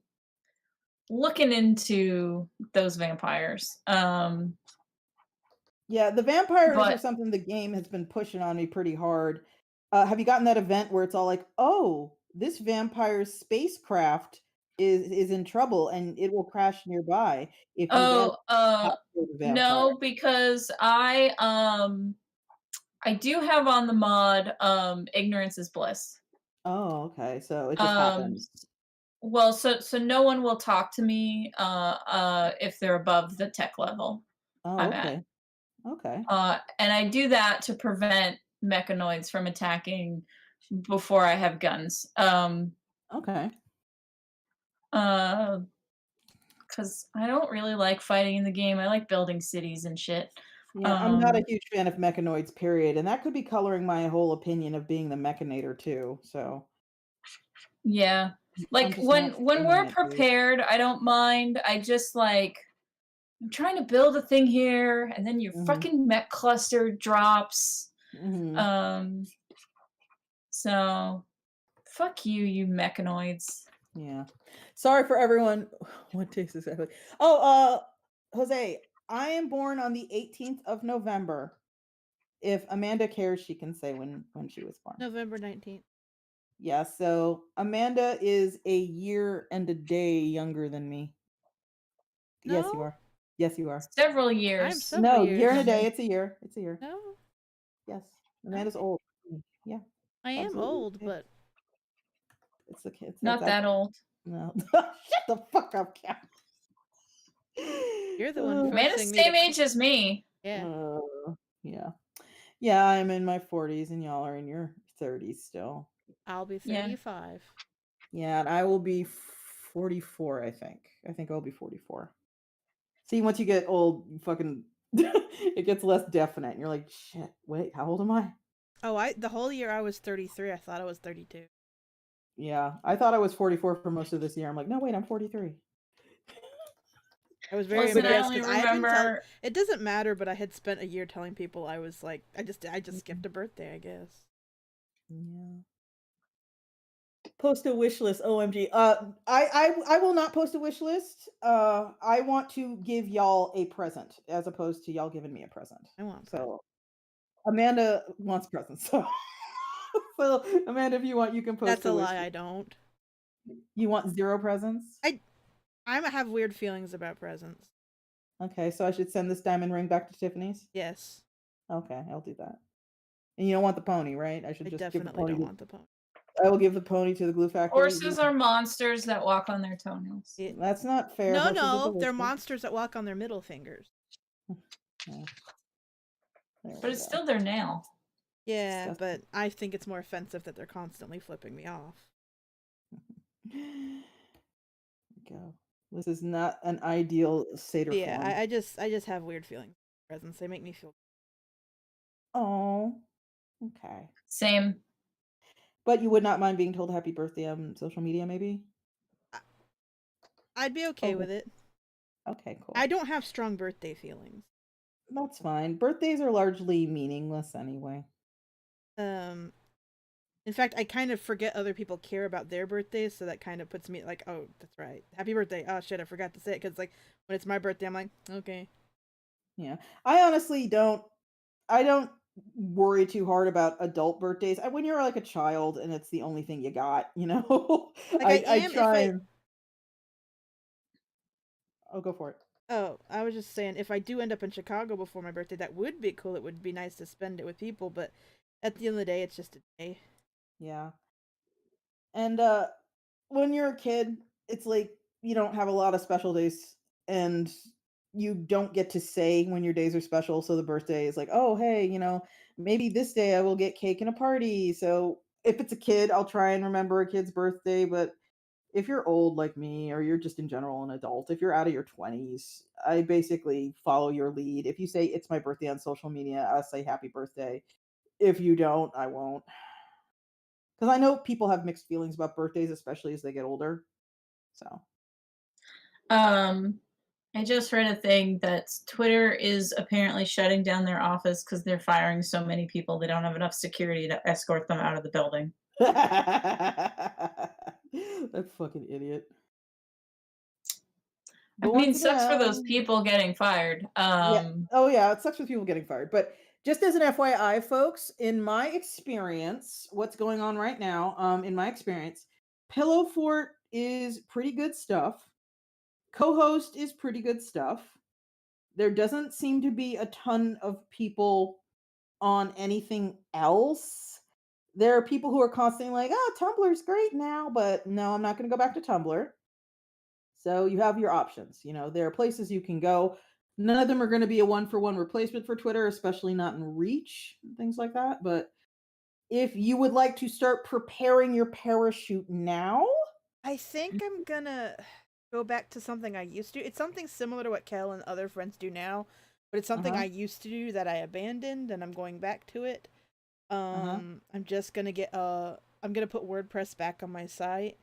looking into those vampires. Yeah, the vampires are But something the game has been pushing on me pretty hard. Have you gotten that event where it's all like, "Oh, this vampire spacecraft is in trouble and it will crash nearby if you don't oh, capture the vampire." no, because I do have on the mod ignorance is bliss. Oh, okay. So it just Um happened. well, so no one will talk to me if they're above the tech level Oh, I'm at. okay. Okay. And I do that to prevent mechanoids from attacking before I have guns. Okay. Uh because I don't really like fighting in the game. I like building cities and shit. Yeah, I'm not a Um huge fan of mechanoids, period, and that could be coloring my whole opinion of being the mechanator too. So Yeah. I'm Like just not when feeling we're it, dude. prepared, I don't mind. I just like I'm trying to build a thing here and then your Mhm. fucking mech cluster drops. Mhm. Um so fuck you, you mechanoids. Yeah. Sorry for everyone. What takes exactly? Oh, Jose, I am born on the 18th of November. If Amanda cares, she can say when she was born. November 19th. Yeah, so Amanda is a year and a day younger than me. Yes, you No, are. Yes, you are. Several I'm years. several No, year and a years. day. It's a year. It's a year. No, Yes. Amanda's okay. old. Yeah, I am absolutely. old, Yeah. but It's the kids. That's Not that old. no. Shut the fuck up, Cat. you're the one Uh, Amanda's forcing the me to. same age as me. Yeah, uh, yeah. Yeah, I'm in my 40s and y'all are in your 30s still. I'll be Yeah. 35. Yeah, and I will be 44, I think. I think I'll be 44. See, once you get old, you fucking it gets less definite. And you're like, shit, wait, how old am I? Oh, the whole year I was 33. I thought I was 32. Yeah, I thought I was 44 for most of this year. I'm like, no, wait, I'm 43. I was very Listen, I embarrassed only because I had been tell. remember It doesn't matter, but I had spent a year telling people I was like, I just skipped a birthday, I guess. Yeah. Post a wish list. OMG. I will not post a wish list. I want to give y'all a present as opposed to y'all giving me a present. I want presents. So Amanda wants presents. So so Amanda, if you want, you can post That's a a wish lie. I list. don't. You want 0 presents? I have weird feelings about presents. Okay, so I should send this diamond ring back to Tiffany's? Yes, Okay, I'll do that. And you don't want the pony, right? I should I just give the definitely pony don't to want the pony. I will give the pony to the glue factory. horses are monsters that walk on their toenails. That's not fair. No, Horses are no, they're delicious. monsters that walk on their middle fingers. Yeah. There But we it's go. still their nail. Yeah, Stuff. but I think it's more offensive that they're constantly flipping me off. There we go. This is not an ideal Seder Yeah, form. I just have weird feelings. Presents, they make me feel. Oh, okay. Same. But you would not mind being told happy birthday on social media, maybe? I'd be okay Oh, with it. okay, cool. I don't have strong birthday feelings. That's fine. Birthdays are largely meaningless anyway. In fact, I kind of forget other people care about their birthdays, so that kind of puts me like, oh, that's right, happy birthday. Oh shit, I forgot to say it because like when it's my birthday, I'm like, okay. Yeah. I honestly I don't worry too hard about adult birthdays. When you're like a child and it's the only thing you got, Like I I am if try I. and I'll go for it. Oh, I was just saying, if I do end up in Chicago before my birthday, that would be cool. It would be nice to spend it with people, but at the end of the day, it's just a day. Yeah. And when you're a kid, it's like you don't have a lot of special days and you don't get to say when your days are special. So the birthday is like, oh, hey, maybe this day I will get cake and a party. So if it's a kid, I'll try and remember a kid's birthday. But if you're old like me, or you're just in general an adult, if you're out of your 20s, I basically follow your lead. If you say it's my birthday on social media, I'll say happy birthday. If you don't, I won't. Because I know people have mixed feelings about birthdays, especially as they get older. So, Um, I just read a thing that Twitter is apparently shutting down their office because they're firing so many people. They don't have enough security to escort them out of the building. that fucking idiot. I But mean, once sucks for those again, people getting fired. yeah. Oh, yeah. It sucks with people getting fired. But just as an FYI, folks, in my experience, what's going on right now, in my experience, Pillow Fort is pretty good stuff. Co-host is pretty good stuff. There doesn't seem to be a ton of people on anything else. There are people who are constantly like, "Oh, Tumblr's great now," but no, I'm not going to go back to Tumblr. So you have your options. There are places you can go. None of them are going to be a one-for-one replacement for Twitter, especially not in reach and things like that. But if you would like to start preparing your parachute now, I think I'm gonna go back to something I used to. It's something similar to what Kel and other friends do now, but it's something uh-huh, I used to do that I abandoned, and I'm going back to it. uh-huh. I'm just gonna get I'm gonna put WordPress back on my site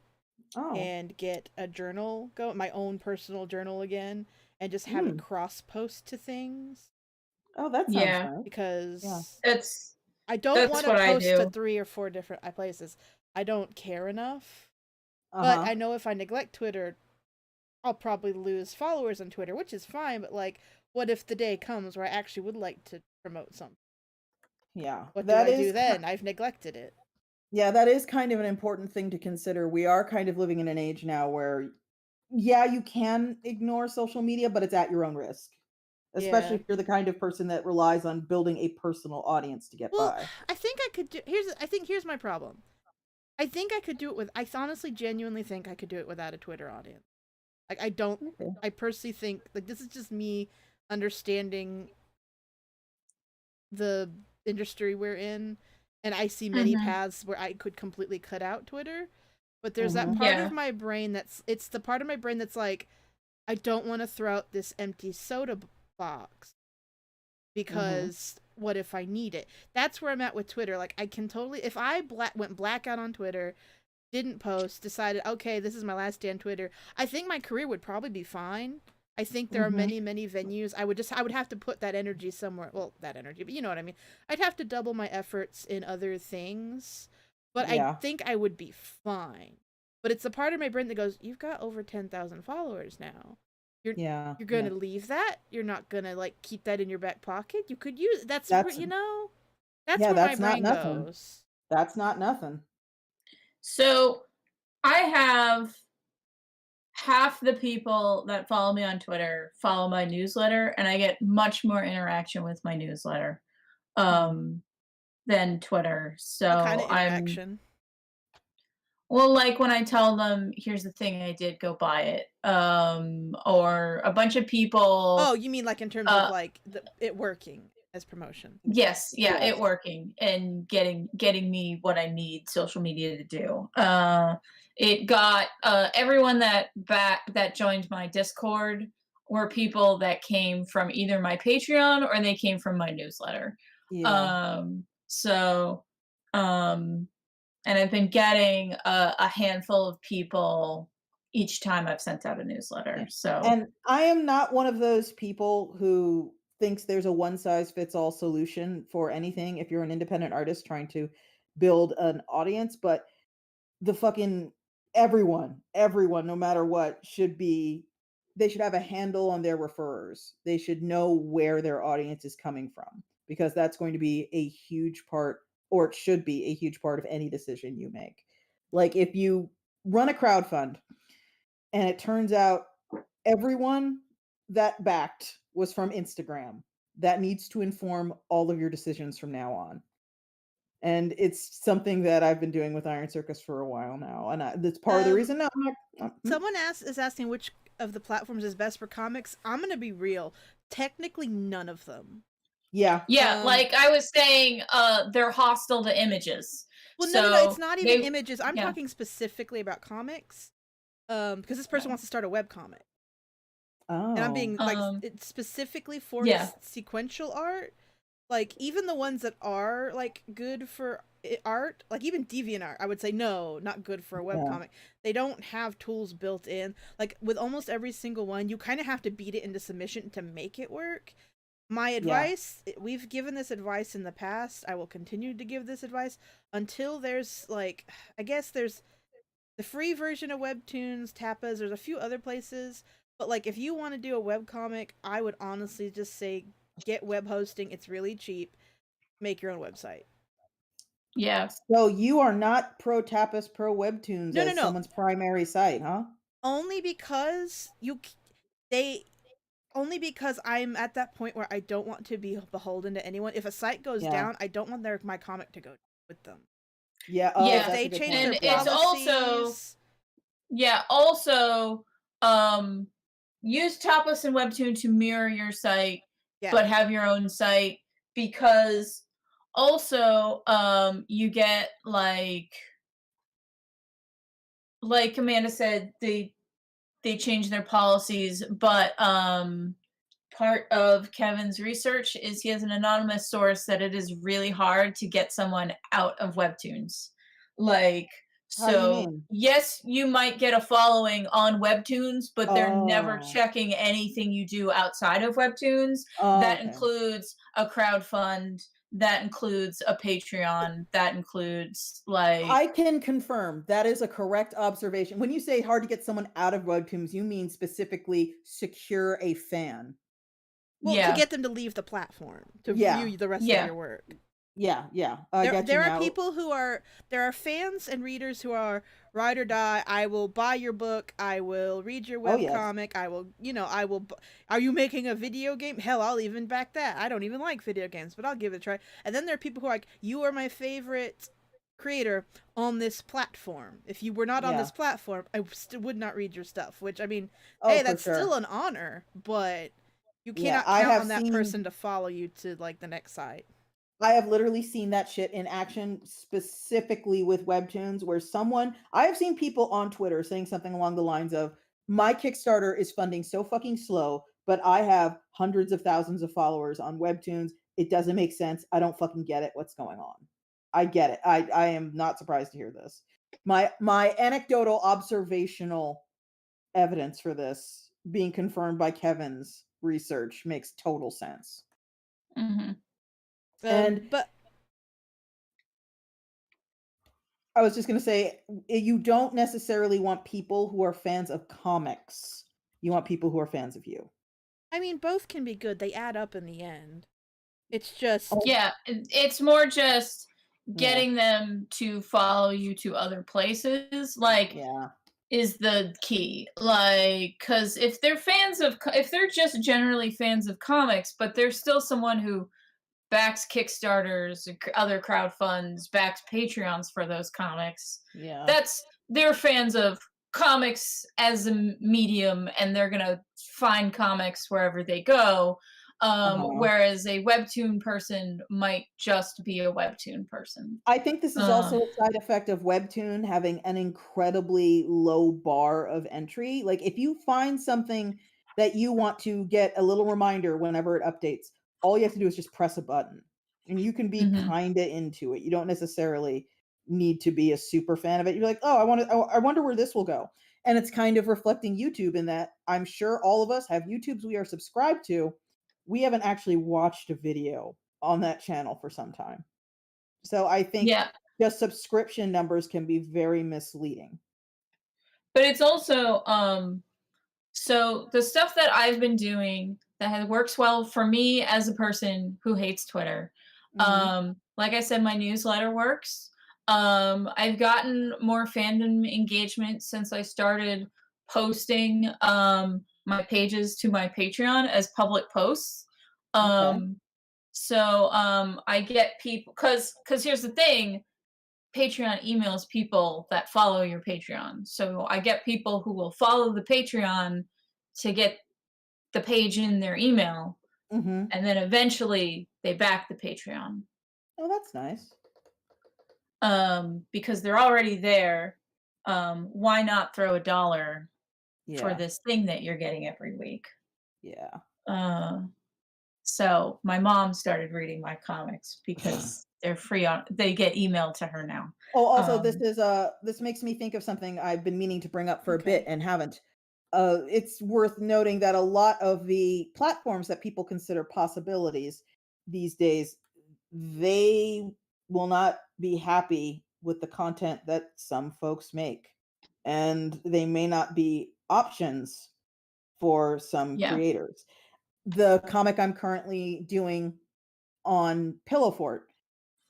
Oh, and get a journal my own personal journal again, and just have it mm. cross post to things Oh, that sounds Yeah, nice. Yeah. because that's I don't that's want to what I post to do. 3 or 4 different places. I don't care enough. But Uh-huh. I know if I neglect Twitter, I'll probably lose followers on Twitter, which is fine, but like, what if the day comes where I actually would like to promote something? Yeah. What do That I is do then? I've neglected it. Yeah, that is kind of an important thing to consider. We are kind of living in an age now where, yeah, you can ignore social media, but it's at your own risk, especially Yeah. if you're the kind of person that relies on building a personal audience to get Well, by. I think I could do. Here's my problem. I think I could do it with. I honestly, genuinely think I could do it without a Twitter audience. Like, I don't. Okay. I personally think like this is just me understanding the industry we're in, and I see many Hmm. paths where I could completely cut out Twitter. But there's that Mhm. part of Yeah. my brain it's the part of my brain that's like, I don't want to throw out this empty soda box Mhm. because what if I need it? That's where I'm at with Twitter. Like, I can totally, if I went blackout on Twitter, didn't post, decided, okay, this is my last day on Twitter, I think my career would probably be fine. I think there are Mhm. many, many venues. I would have to put that energy somewhere. Well, that energy, but you know what I mean. I'd have to double my efforts in other things, but I Yeah. think I would be fine. But it's the part of my brain that goes, "You've got over 10,000 followers now. You're Yeah. you're Yeah. gonna leave that? You're not gonna like keep that in your back pocket? You could use that's That's that's yeah, where my that's not brain nothing. goes. That's not nothing. So I have half the people that follow me on Twitter follow my newsletter, and I get much more interaction with my newsletter Hmm. um, than Twitter. What kind of So I'm interaction? well, like when I tell them, "Here's the thing I did, go buy it," or a bunch of Oh, people. you mean like in terms of Uh, like it working? as promotion. Yes, yeah, Yes. it working and getting me what I need social media to do. It got everyone that joined my Discord were people that came from either my Patreon or they came from my newsletter. Yeah. So and I've been getting a handful of people each time I've sent out a newsletter. Yeah. So And I am not one of those people who thinks there's a one size fits all solution for anything if you're an independent artist trying to build an audience, but the fucking everyone, no matter what, they should have a handle on their referrers. They should know where their audience is coming from because that's going to be a huge part, or it should be a huge part of any decision you make. Like if you run a crowdfund and it turns out everyone that backed was from Instagram, that needs to inform all of your decisions from now on. And it's something that I've been doing with Iron Circus for a while now, and that's part of the Um, reason. No, I'm Someone is asking which of the platforms is best for comics. I'm gonna be real. Technically, none of them. yeah, yeah, Um, like I was saying, they're hostile to images. well, no. It's So not even they images. I'm yeah. talking specifically about comics. Because this person Yeah. wants to start a webcomic. And I'm oh, being like, it's specifically for Yeah. sequential art. Like even the ones that are like good for art, like even DeviantArt, I would say no, not good for a yeah, webcomic. They don't have tools built in. Like with almost every single one, you kind of have to beat it into submission to make it work. My yeah, advice, we've given this advice in the past. I will continue to give this advice until there's like, I guess there's the free version of Webtoons, Tapas, there's a few other places. But like if you want to do a webcomic, I would honestly just say get web hosting. It's really cheap. Make your own website. Yeah. So you are not pro Tapas, pro Webtoons No, no, as no. someone's primary site, huh? Only because they only because I'm at that point where I don't want to be beholden to anyone. If a site goes Yeah, down, I don't want my comic to go with them. yeah. Oh, If Yeah. that's they a good change point. their And Yeah, it's also policies, yeah, also um use Topless and Webtoon to mirror your site, yeah, but have your own site because also you get like Amanda said, they change their policies, but part of Kevin's research is he has an anonymous source that it is really hard to get someone out of Webtoons. Like, how do you so mean? yes, you might get a following on Webtoons, but they're never Oh, checking anything you do outside of Webtoons. oh, That okay. includes a crowdfund, that includes a Patreon, that includes like I can confirm that is a correct observation. When you say hard to get someone out of Webtoons, you mean specifically secure a fan. well, to yeah, get them to leave the platform to Yeah, view the rest of yeah, your work. yeah, yeah. I got you There are now. people who are there are fans and readers who are ride or die. I will buy your book. I will read your Oh, yes. webcomic. I will. Are you making a video game? Hell, I'll even back that. I don't even like video games, but I'll give it a try. And then there are people who are like, you are my favorite creator on this platform. If you were not on Yeah. this platform, I would not read your stuff. Which I mean, Oh, hey, for that's still sure. an honor, but you Yeah, cannot count on that person to follow you to like the next site. I have literally seen that shit in action specifically with Webtoons where I have seen people on Twitter saying something along the lines of, my Kickstarter is funding so fucking slow, but I have hundreds of thousands of followers on Webtoons. It doesn't make sense. I don't fucking get it. What's going on? I get it. I am not surprised to hear this. My anecdotal observational evidence for this being confirmed by Kevin's research makes total sense. hmm And But I was just going to say, you don't necessarily want people who are fans of comics. You want people who are fans of you. I mean, both can be good. They add up in the end. It's just Oh, yeah. It's more just yeah, getting them to follow you to other places. Like yeah, is the key. Like, because if they're just generally fans of comics, but there's still someone who backs Kickstarters, other crowdfunds, backs Patreons for those comics, yeah, they're fans of comics as a medium, and they're gonna find comics wherever they go. Uh-huh. whereas a webtoon person might just be a webtoon person. I think this is Uh, also a side effect of Webtoon having an incredibly low bar of entry. Like, if you find something that you want to get a little reminder whenever it updates, all you have to do is just press a button, and you can be mhm. kinda into it. You don't necessarily need to be a super fan of it. You're like, "Oh, I wonder where this will go." And it's kind of reflecting YouTube in that I'm sure all of us have YouTubes we are subscribed to. We haven't actually watched a video on that channel for some time. So I think Yeah, just subscription numbers can be very misleading. but it's also, so the stuff that I've been doing that works well for me as a person who hates Twitter. Mhm. Like I said, my newsletter works. I've gotten more fandom engagement since I started posting my pages to my Patreon as public posts. Okay. Um, I get people because here's the thing, Patreon emails people that follow your Patreon. So I get people who will follow the Patreon to get the page in their email, Mhm. and then eventually they back the Patreon Oh, that's nice. because they're already there. Why not throw a dollar for Yeah. this thing that you're getting every week? Yeah. Uh, so my mom started reading my comics because they're free on. They get emailed to her now. Oh, also, Um, this makes me think of something I've been meaning to bring up for a bit Okay. and haven't. It's worth noting that a lot of the platforms that people consider possibilities these days, they will not be happy with the content that some folks make, and they may not be options for some yeah, creators. The comic I'm currently doing on Pillow Fort,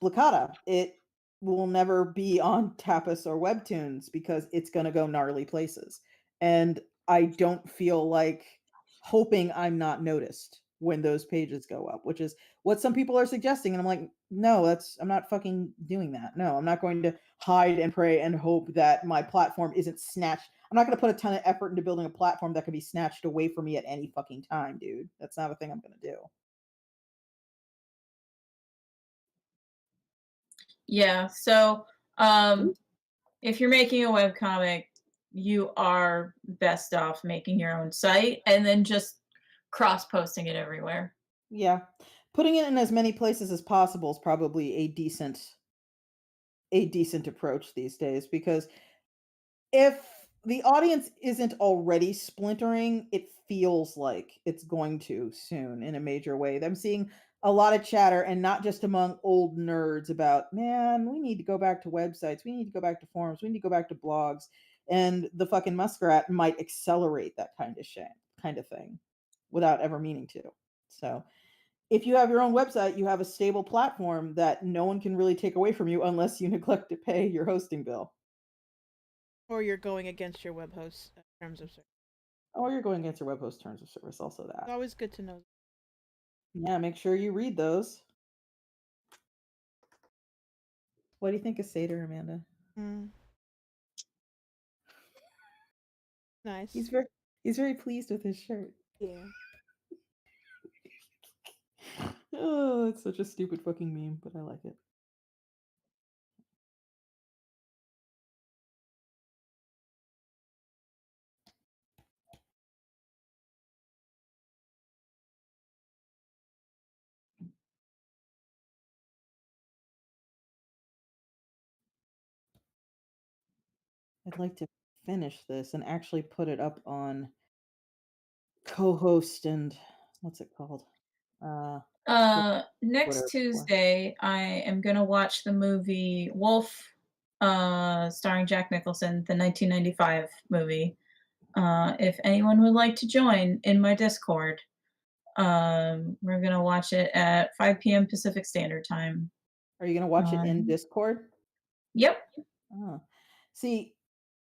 Blacata, it will never be on Tapas or Webtoons because it's gonna go gnarly places, and I don't feel like hoping I'm not noticed when those pages go up, which is what some people are suggesting, and I'm like, "No, that's I'm not fucking doing that. No, I'm not going to hide and pray and hope that my platform isn't snatched. I'm not gonna put a ton of effort into building a platform that can be snatched away from me at any fucking time, dude. That's not a thing I'm gonna do." yeah. So um, if you're making a web comic, you are best off making your own site and then just cross posting it everywhere. Yeah. Putting it in as many places as possible is probably a decent approach these days because if the audience isn't already splintering, it feels like it's going to soon in a major way. I'm seeing a lot of chatter and not just among old nerds about, man, we need to go back to websites, we need to go back to forums, we need to go back to blogs. And the fucking muskrat might accelerate that kind of shit, kind of thing without ever meaning to. So if you have your own website, you have a stable platform that no one can really take away from you unless you neglect to pay your hosting bill. Or you're going against your web host terms of service. Or you're going against your web host terms of service, also It's that. always good to know. Yeah, make sure you read those. What do you think of Seder, Amanda? Mm, He's nice. very he's very pleased with his shirt. Yeah. Oh, it's such a stupid fucking meme, but I like it. I'd like to finish this and actually put it up on co-host and what's it called? Uh Next Twitter before. Tuesday, I am gonna watch the movie Wolf, starring Jack Nicholson, the 1995 movie. If anyone would like to join in my Discord, we're gonna watch it at 5 p.m. Pacific Standard Time. Are you gonna watch it in Um, Discord? yep. Oh. See,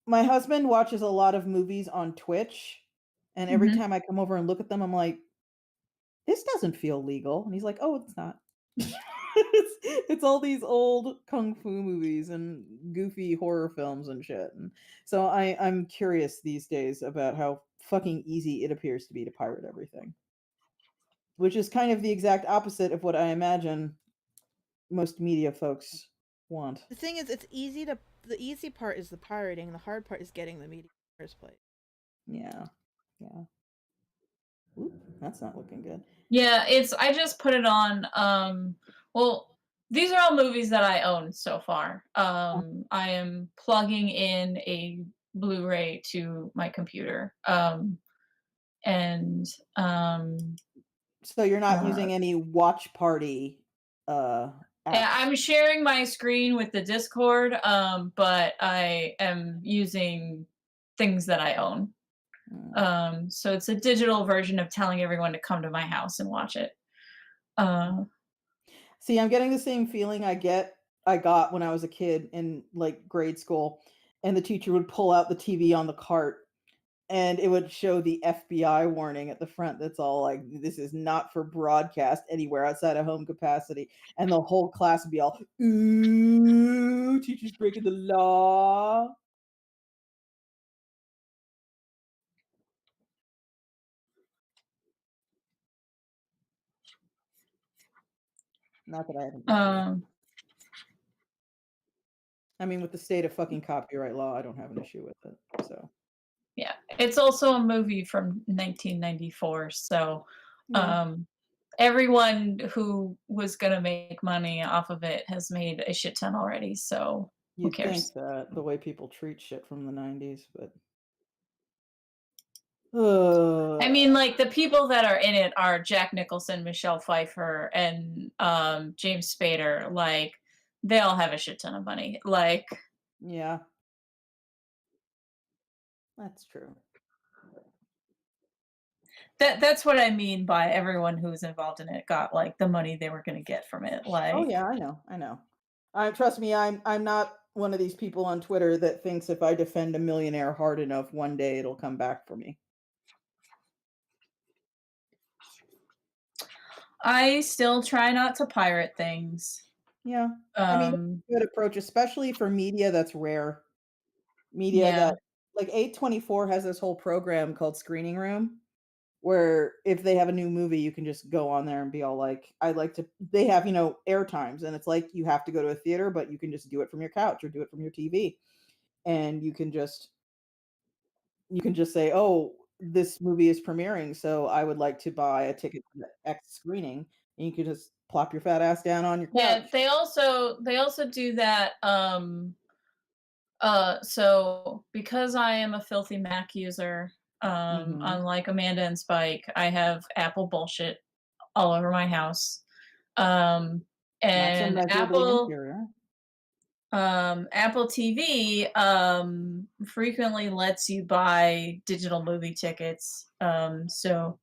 my husband watches a lot of movies on Twitch, and every Hmm. time I come over and look at them, I'm like, "This doesn't feel legal." And he's like, "Oh, it's not." It's all these old kung fu movies and goofy horror films and shit. And so I'm curious these days about how fucking easy it appears to be to pirate everything. which is kind of the exact opposite of what I imagine most media folks want. The thing is, it's easy to. The easy part is the pirating. The hard part is getting the media in the first place. Yeah. Yeah. Oop, that's not looking good. Yeah, I just put it on, well, these are all movies that I own so far. I am plugging in a Blu-ray to my computer, and, um, So you're not uh using any watch party yeah, apps. I'm sharing my screen with the Discord, but I am using things that I own. Mm. So it's a digital version of telling everyone to come to my house and watch it. Uh, See, I'm getting the same feeling I got when I was a kid in like grade school, and the teacher would pull out the TV on the cart and it would show the FBI warning at the front that's all like, this is not for broadcast anywhere outside of home capacity. And the whole class would be all, ooh, teacher's breaking the law. Not that I have an issue with. um, I mean, with the state of fucking copyright law, I don't have an issue with it. So Yeah, it's also a movie from 1994, so, yeah, um, everyone who was gonna make money off of it has made a shit ton already, so who you'd think cares? that the way people treat shit from the 90s, but I mean, like, the people that are in it are Jack Nicholson, Michelle Pfeiffer, and, James Spader, like, they all have a shit ton of money, like, yeah, that's true. that's what I mean by everyone who was involved in it got, like, the money they were gonna get from it, Oh like yeah, I know, I know. Trust me, I'm not one of these people on Twitter that thinks if I defend a millionaire hard enough, one day it'll come back for me. I still try not to pirate things. Yeah, I mean, Um, that's a good approach, especially for media that's rare. Media yeah. that like A24 has this whole program called Screening Room, where if they have a new movie, you can just go on there and be all like, "I'd like to." They have air times, and it's like you have to go to a theater, but you can just do it from your couch or do it from your TV, and you can just say, "Oh, this movie is premiering, so I would like to buy a ticket to the X screening," and you can just plop your fat ass down on your Yeah, couch. they also do that, so because I am a filthy Mac user, Mhm. unlike Amanda and Spike, I have Apple bullshit all over my house. Um, Macs are and measurably inferior. Apple TV, frequently lets you buy digital movie tickets, so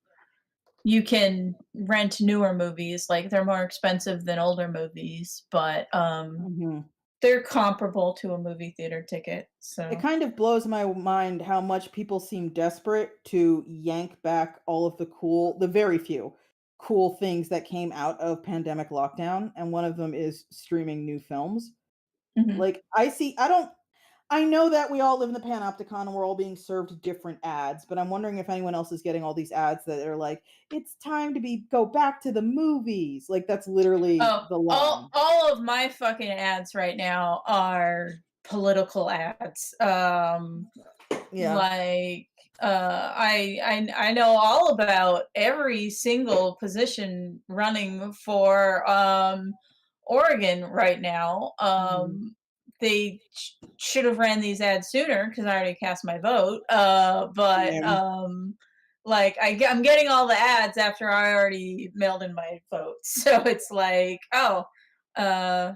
you can rent newer movies, like, they're more expensive than older movies, but, Mhm. they're comparable to a movie theater ticket, It so kind of blows my mind how much people seem desperate to yank back all of the very few cool things that came out of pandemic lockdown, and one of them is streaming new films. Mhm. Like, I know that we all live in the panopticon and we're all being served different ads, but I'm wondering if anyone else is getting all these ads that are like, "It's time to go back to the movies." Like, that's literally Oh, the all line. all of my fucking ads right now are political ads, Yeah. like, I know all about every single position running for, Oregon right now. Mhm. They should have ran these ads sooner because I already cast my vote. But Same. like I'm getting all the ads after I already mailed in my vote, so it's like, oh, uh,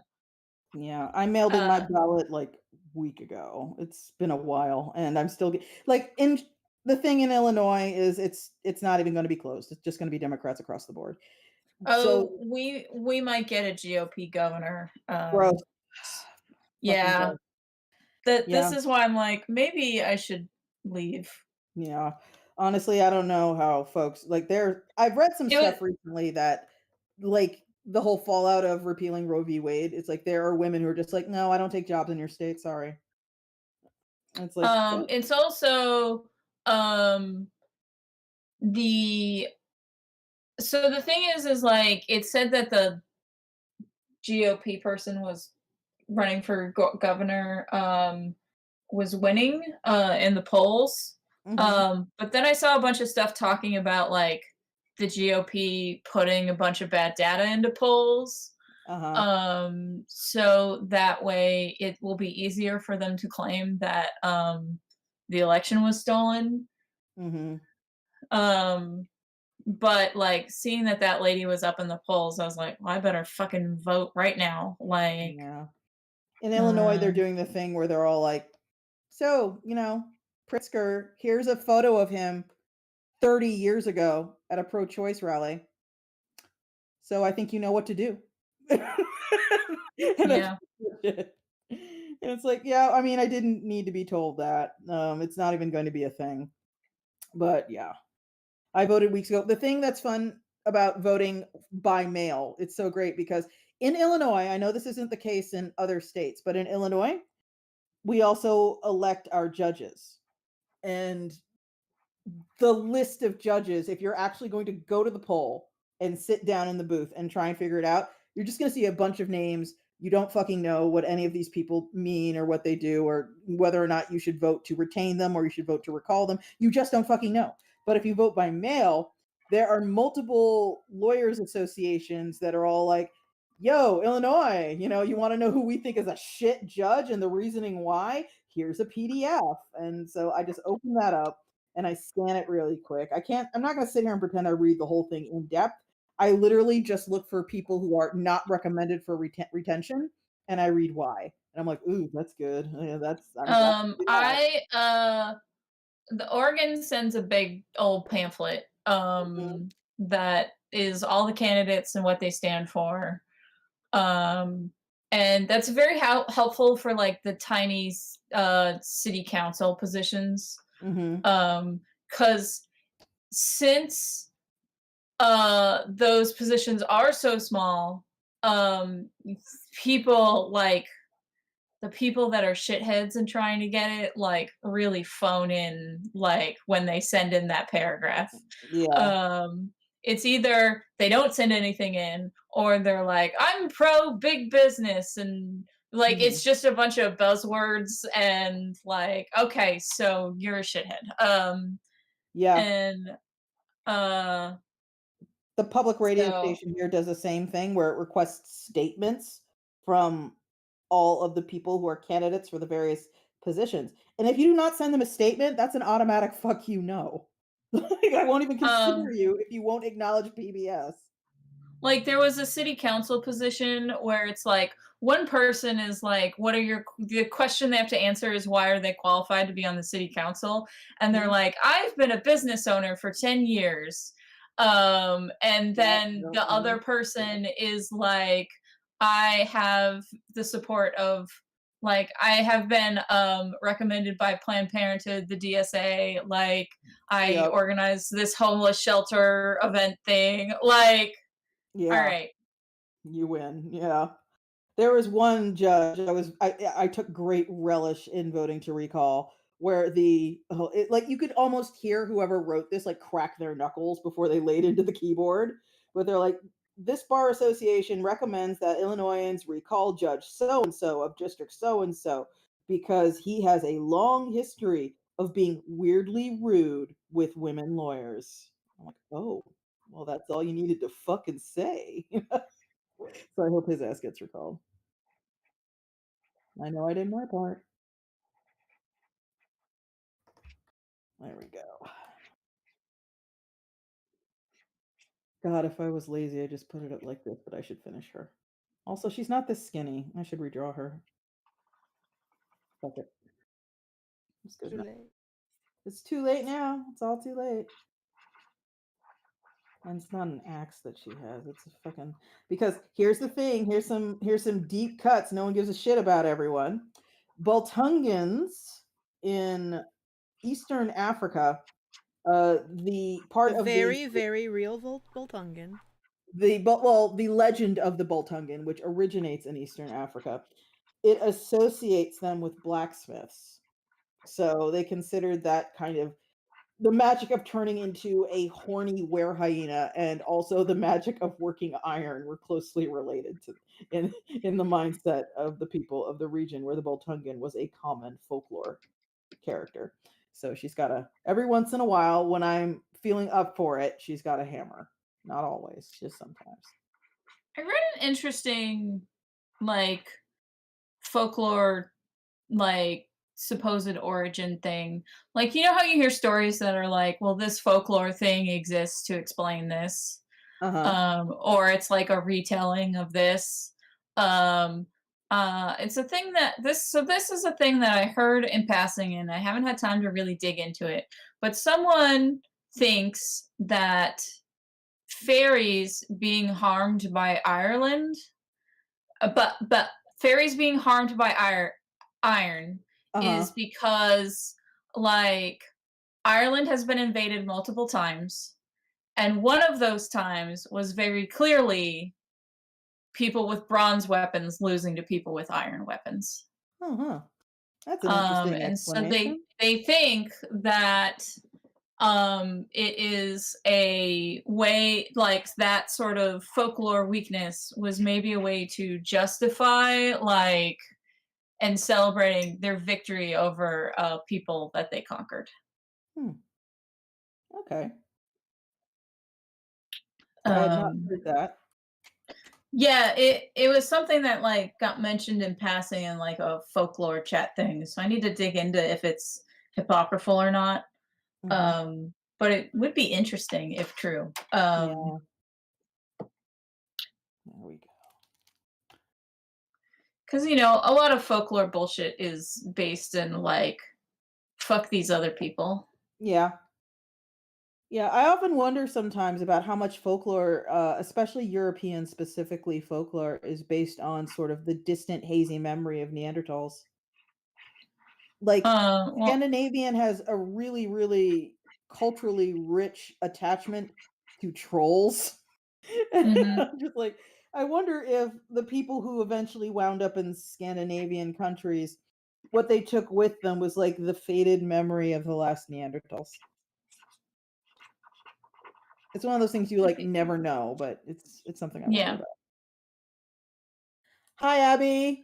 Yeah, I mailed in my uh, ballot, like, week ago. It's been a while, and I'm still like, in the thing in Illinois is it's not even gonna be closed. It's just gonna be Democrats across the board. So, oh, we might get a GOP governor. gross. Fucking Yeah, gross. that this Yeah, is why I'm like, maybe I should leave. yeah. Honestly, I don't know how folks like, I've read some It was stuff recently that, like, the whole fallout of repealing Roe v. Wade, it's like there are women who are just like, "No, I don't take jobs in your state, sorry." And it's like, "Good." it's also um the So the thing is like it said that the GOP person was running for governor was winning in the polls. Mhm. But then I saw a bunch of stuff talking about like the GOP putting a bunch of bad data into polls. Uh-huh. So that way it will be easier for them to claim that the election was stolen. Mhm. Um, but like seeing that that lady was up in the polls, I was like, well, I better fucking vote right now. Like, Yeah. In Illinois, they're um, doing the thing where they're all like, "So, Pritzker, here's a photo of him 30 years ago at a pro-choice rally. So I think you know what to do." And that's yeah. it. And it's like, yeah, I mean, I didn't need to be told that. It's not even going to be a thing. But yeah, I voted weeks ago. The thing that's fun about voting by mail, it's so great because in Illinois, I know this isn't the case in other states, but in Illinois, we also elect our judges. And the list of judges, if you're actually going to go to the poll and sit down in the booth and try and figure it out, you're just going to see a bunch of names. You don't fucking know what any of these people mean or what they do or whether or not you should vote to retain them or you should vote to recall them. You just don't fucking know. But if you vote by mail, there are multiple lawyers associations that are all like, yo, Illinois, you want to know who we think is a shit judge and the reasoning why? Here's a PDF. And so I just open that up and I scan it really quick. I'm not going to sit here and pretend I read the whole thing in depth. I literally just look for people who are not recommended for retention and I read why. And I'm like, ooh, that's good. Yeah, I'm glad to do that. I the Oregon sends a big old pamphlet Mhm, that is all the candidates and what they stand for. Um and that's very helpful for like the tiny city council positions. mhm, Cuz since those positions are so small, um people like the people that are shitheads and trying to get it like really phone in like when they send in that paragraph. yeah, um it's either they don't send anything in or they're like I'm pro big business and like mhm, it's just a bunch of buzzwords and like okay so you're a shithead. yeah. And uh The public radio so station here does the same thing where it requests statements from all of the people who are candidates for the various positions. And if you do not send them a statement, that's an automatic fuck you no. Like, I won't even consider um you if you won't acknowledge PBS. like there was a city council position where it's like one person is like what are your the question they have to answer is why are they qualified to be on the city council, and they're Mhm. like I've been a business owner for 10 years. And Yep, then yep, the other mhm. person is like I have the support of like I have been recommended by Planned Parenthood, the DSA, like I Yep, organized this homeless shelter event thing, like all yeah, right. you win, yeah. There was one judge I took great relish in voting to recall where like you could almost hear whoever wrote this like crack their knuckles before they laid into the keyboard, but they're like, this bar association recommends that Illinoisans recall Judge so and so of District so and so because he has a long history of being weirdly rude with women lawyers. I'm like, oh, well, that's all you needed to fucking say. So I hope his ass gets recalled. I know I did my part. There we go. God, if I was lazy, I'd just put it up like this, but I should finish her. Also, she's not this skinny. I should redraw her. Fuck it. It's good Too enough. late. It's too late now. It's all too late. And it's not an axe that she has. It's a fucking because here's the thing. Here's some deep cuts. No one gives a shit about everyone. Baltungans in Eastern Africa, the The part of the very, very real Voltungan. the legend of the Boltungan, which originates in Eastern Africa, it associates them with blacksmiths. So they considered that kind of the magic of turning into a horny were hyena and also the magic of working iron were closely related to in the mindset of the people of the region where the Boltungan was a common folklore character. So she's got a every once in a while when I'm feeling up for it, she's got a hammer. Not always, just sometimes. I read an interesting, like, folklore, like, supposed origin thing. Like, you know how you hear stories that are like, well, this folklore thing exists to explain this, Uh-huh. or it's like a retelling of this. Um, it's a thing that this is a thing that I heard in passing, and I haven't had time to really dig into it. But someone thinks that fairies being harmed by Ireland, but fairies being harmed by iron Uh-huh. is because, like, Ireland has been invaded multiple times, and one of those times was very clearly people with bronze weapons losing to people with iron weapons. Uh-huh. That's an interesting And so they explanation. they think that it is a way, like, that sort of folklore weakness was maybe a way to justify, like, and celebrating their victory over people that they conquered. Hmm. Okay. I had not Um, heard that. yeah, it was something that, like, got mentioned in passing in, like, a folklore chat thing. So I need to dig into if it's apocryphal or not. Mhm. But it would be interesting if true. Yeah, there we go. Because, you know, a lot of folklore bullshit is based in, like, fuck these other people. Yeah. Yeah, I often wonder sometimes about how much folklore, especially European specifically folklore, is based on sort of the distant, hazy memory of Neanderthals. Like, Well, Scandinavian has a really, really culturally rich attachment to trolls. And mhm. I'm just like, I wonder if the people who eventually wound up in Scandinavian countries, what they took with them was like the faded memory of the last Neanderthals. It's one of those things you Could like be. never know, but it's something I wonder Yeah. about. Hi, Abby.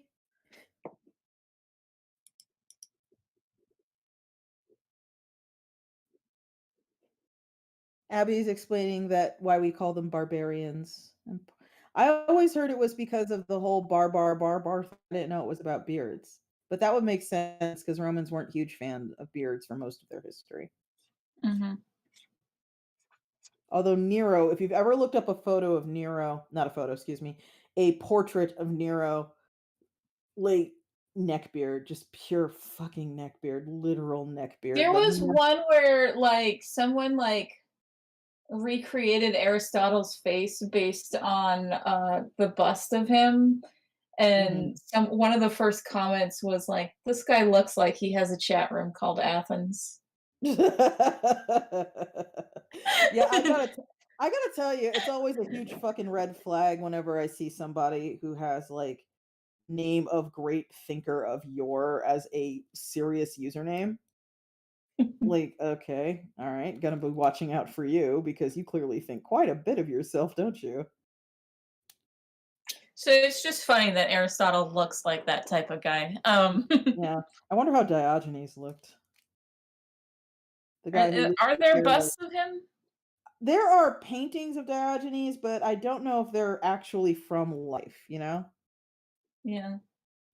Abby's explaining that why we call them barbarians. And I always heard it was because of the whole bar. Thing. I didn't know it was about beards, but that would make sense because Romans weren't huge fans of beards for most of their history. Mhm. Although Nero, if you've ever looked up a photo of Nero, not a photo, excuse me, a portrait of Nero, like neckbeard, just pure fucking neckbeard, literal neckbeard. There Like was one where, like, someone, like, recreated Aristotle's face based on the bust of him, and mhm. one of the first comments was like, "This guy looks like he has a chat room called Athens." Yeah, I gotta tell you, it's always a huge fucking red flag whenever I see somebody who has like name of great thinker of yore as a serious username. Like, okay, all right, gonna be watching out for you because you clearly think quite a bit of yourself, don't you? So it's just funny that Aristotle looks like that type of guy. Yeah, I wonder how Diogenes looked. The guy who used Are to there share like busts of him? there are paintings of Diogenes, but I don't know if they're actually from life, you know? Yeah.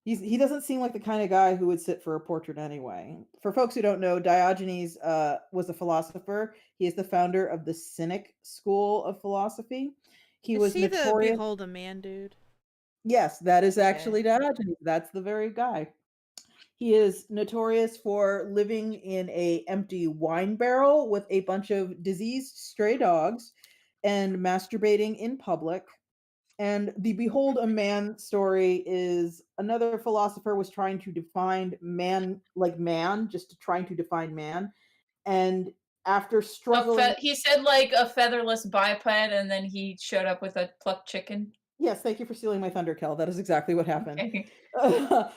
He doesn't seem like the kind of guy who would sit for a portrait anyway. For folks who don't know, Diogenes, was a philosopher. He is the founder of the Cynic school of philosophy. He Is was he the notorious. behold a man dude? Yes, that is Okay. actually Diogenes. That's the very guy. He is notorious for living in a empty wine barrel with a bunch of diseased stray dogs and masturbating in public. And the behold a man story is another philosopher was trying to define man like man, just trying to define man. And after struggling, He said, like, a featherless biped, and then he showed up with a plucked chicken. yes, thank you for stealing my thunder, Kel. That is exactly what happened. Okay.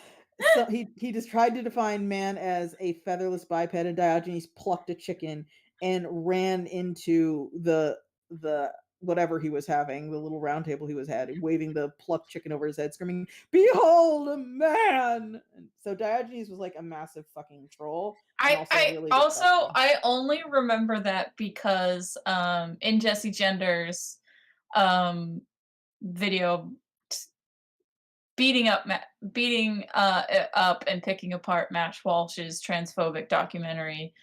So he just tried to define man as a featherless biped, and Diogenes plucked a chicken and ran into the whatever he was having, the little round table he was had, waving the plucked chicken over his head, screaming, "Behold a man!" And so Diogenes was like a massive fucking troll and also I really also disgusting. I only remember that because in Jesse Gender's um video beating up up and picking apart Matt Walsh's transphobic documentary,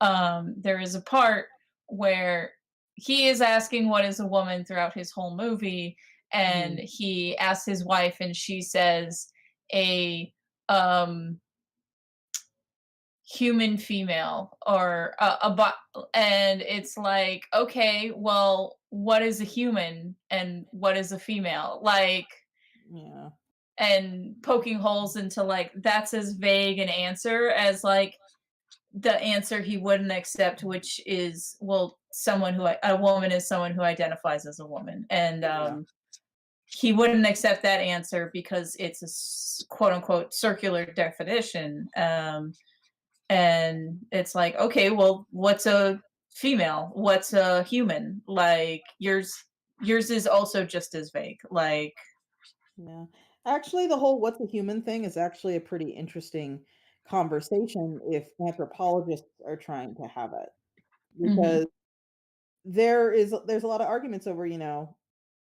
there is a part where he is asking what is a woman throughout his whole movie, and Mhm. he asks his wife, and she says a um human female or and it's like, okay, well, what is a human and what is a female, like, Yeah. and poking holes into, like, that's as vague an answer as, like, the answer he wouldn't accept, which is, well, a woman is someone who identifies as a woman, and Yeah. he wouldn't accept that answer because it's a quote unquote circular definition. And it's like, okay, well, what's a female? What's a human? Like, yours is also just as vague. Like, Yeah. Actually, the whole "what's a human" thing is actually a pretty interesting conversation if anthropologists are trying to have it. mhm. Because there's a lot of arguments over,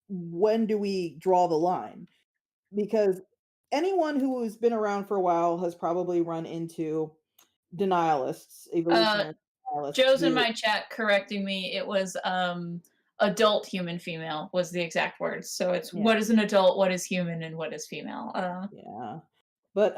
when do we draw the line? Because anyone who has been around for a while has probably run into denialists, uh evolutionary denialists Joe's in who my chat correcting me. It was adult human female was the exact words. So it's yeah, what is an adult, what is human, and what is female. yeah. But,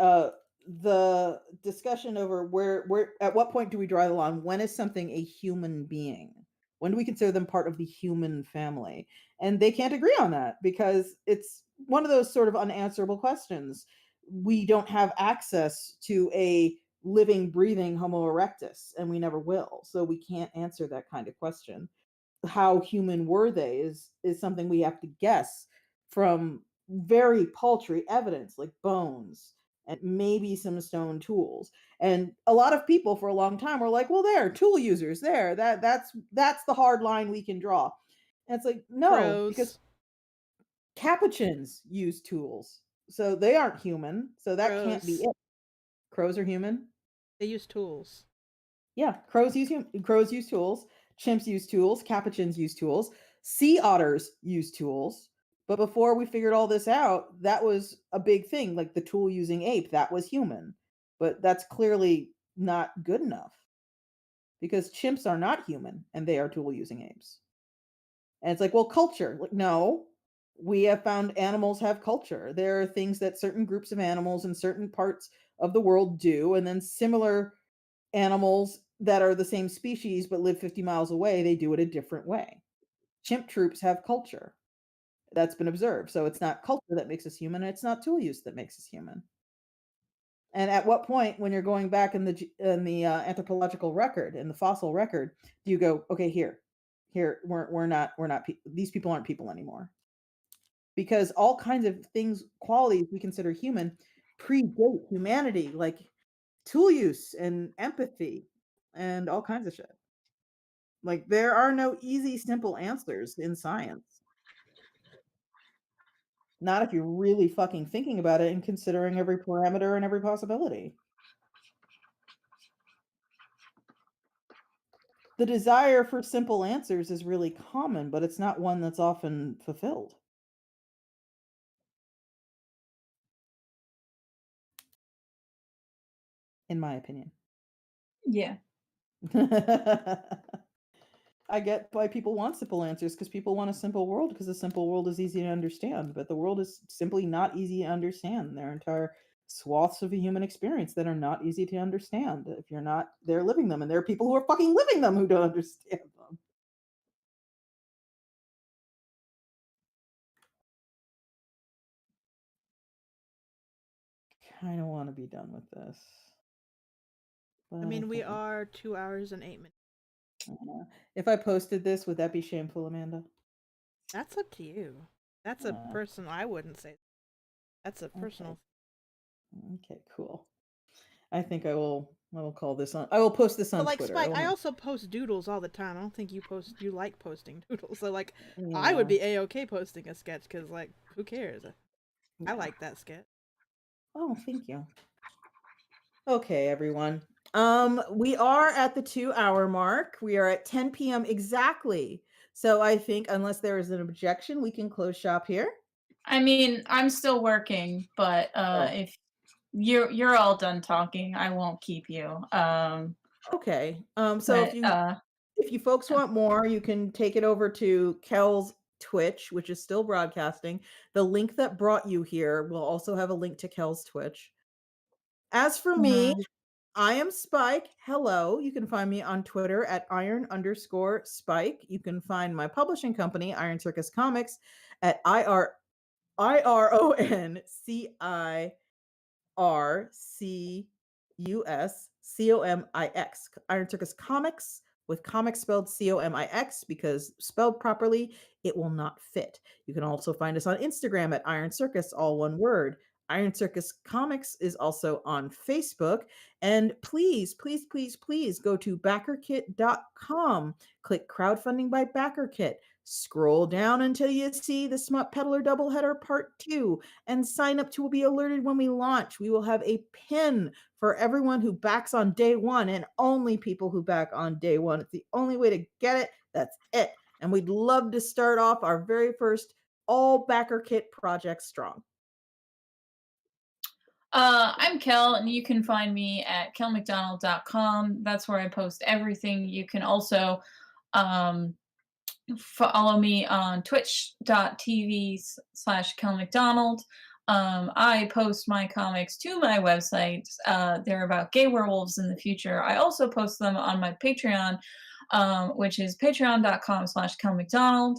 the discussion over where at what point do we draw the line? When is something a human being? When do we consider them part of the human family? And they can't agree on that because it's one of those sort of unanswerable questions. We don't have access to a living, breathing Homo erectus, and we never will. So we can't answer that kind of question. How human were they is something we have to guess from very paltry evidence like bones and maybe some stone tools. And a lot of people for a long time were like, well, there, tool users, there, that's the hard line we can draw. And it's like, no, because Crows. capuchins use tools. So they aren't human. So that can't be Crows. it. Crows are human. They use tools. Yeah, crows use tools, chimps use tools, capuchins use tools, sea otters use tools. But before we figured all this out, that was a big thing, like the tool using ape, that was human. But that's clearly not good enough because chimps are not human and they are tool using apes. And it's like, well, culture. Like, no, we have found animals have culture. There are things that certain groups of animals in certain parts of the world do, and then similar animals that are the same species but live 50 miles away, they do it a different way. Chimp troops have culture. That's been observed. So it's not culture that makes us human, and it's not tool use that makes us human. And at what point, when you're going back in the anthropological record, in the fossil record, do you go, okay, here, these people aren't people anymore, because all kinds of things, qualities we consider human, predate humanity, like tool use and empathy and all kinds of shit. Like, there are no easy, simple answers in science. Not if you're really fucking thinking about it and considering every parameter and every possibility. The desire for simple answers is really common, but it's not one that's often fulfilled, in my opinion. Yeah. I get why people want simple answers because people want a simple world because a simple world is easy to understand, but the world is simply not easy to understand. There are entire swaths of the human experience that are not easy to understand if you're not there living them, and there are people who are fucking living them who don't understand them. Kind of want to be done with this, but I I mean, we can't. are 2 hours and 8 minutes. If I posted this, would that be shameful, Amanda? That's up to you. That's a Uh, personal. I wouldn't say that's a okay, personal. okay, cool. I think I will I will call this on. I will post this But on like Twitter. Spike, I also post doodles all the time. I don't think you like posting doodles. So like I would Yeah. be a-okay posting a sketch because like who cares? I Yeah. like that sketch. Oh, thank you. Okay, everyone. We are at the 2-hour mark. We are at 10 p.m. exactly. So I think unless there is an objection, we can close shop here. I mean, I'm still working, but Oh, if you're all done talking, I won't keep you. okay. So But if you folks want more, you can take it over to Kel's Twitch, which is still broadcasting. The link that brought you here will also have a link to Kel's Twitch. As for me, I am Spike. Hello. You can find me on Twitter at iron_Spike. You can find my publishing company, Iron Circus Comics, at IronCircusComix, Iron Circus Comics, with comics spelled Comix, because spelled properly, it will not fit. You can also find us on Instagram at Iron Circus, all one word. Iron Circus Comics is also on Facebook. And please, please, please, please go to backerkit.com. Click crowdfunding by BackerKit. Scroll down until you see the Smut Peddler Doubleheader Part 2 and sign up to be alerted when we launch. We will have a pin for everyone who backs on day one, and only people who back on day one. It's the only way to get it. That's it. And we'd love to start off our very first all backer kit project strong. I'm Kel, and you can find me at kelmcdonald.com. That's where I post everything. You can also follow me on twitch.tv/kelmcdonald. I post my comics to my website. They're about gay werewolves in the future. I also post them on my Patreon, which is patreon.com/kelmcdonald.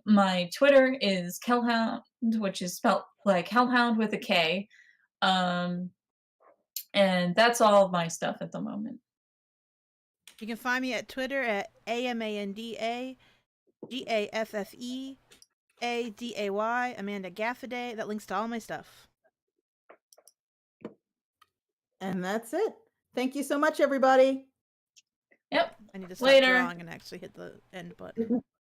My Twitter is kelhound, which is spelled like hellhound with a K. And that's all of my stuff at the moment. You can find me at Twitter at AmandaGaffeeAday, Amanda Gaffiday. That links to all my stuff. And that's it. Thank you so much, everybody. Yep. I need to stop Later. drawing and actually hit the end button.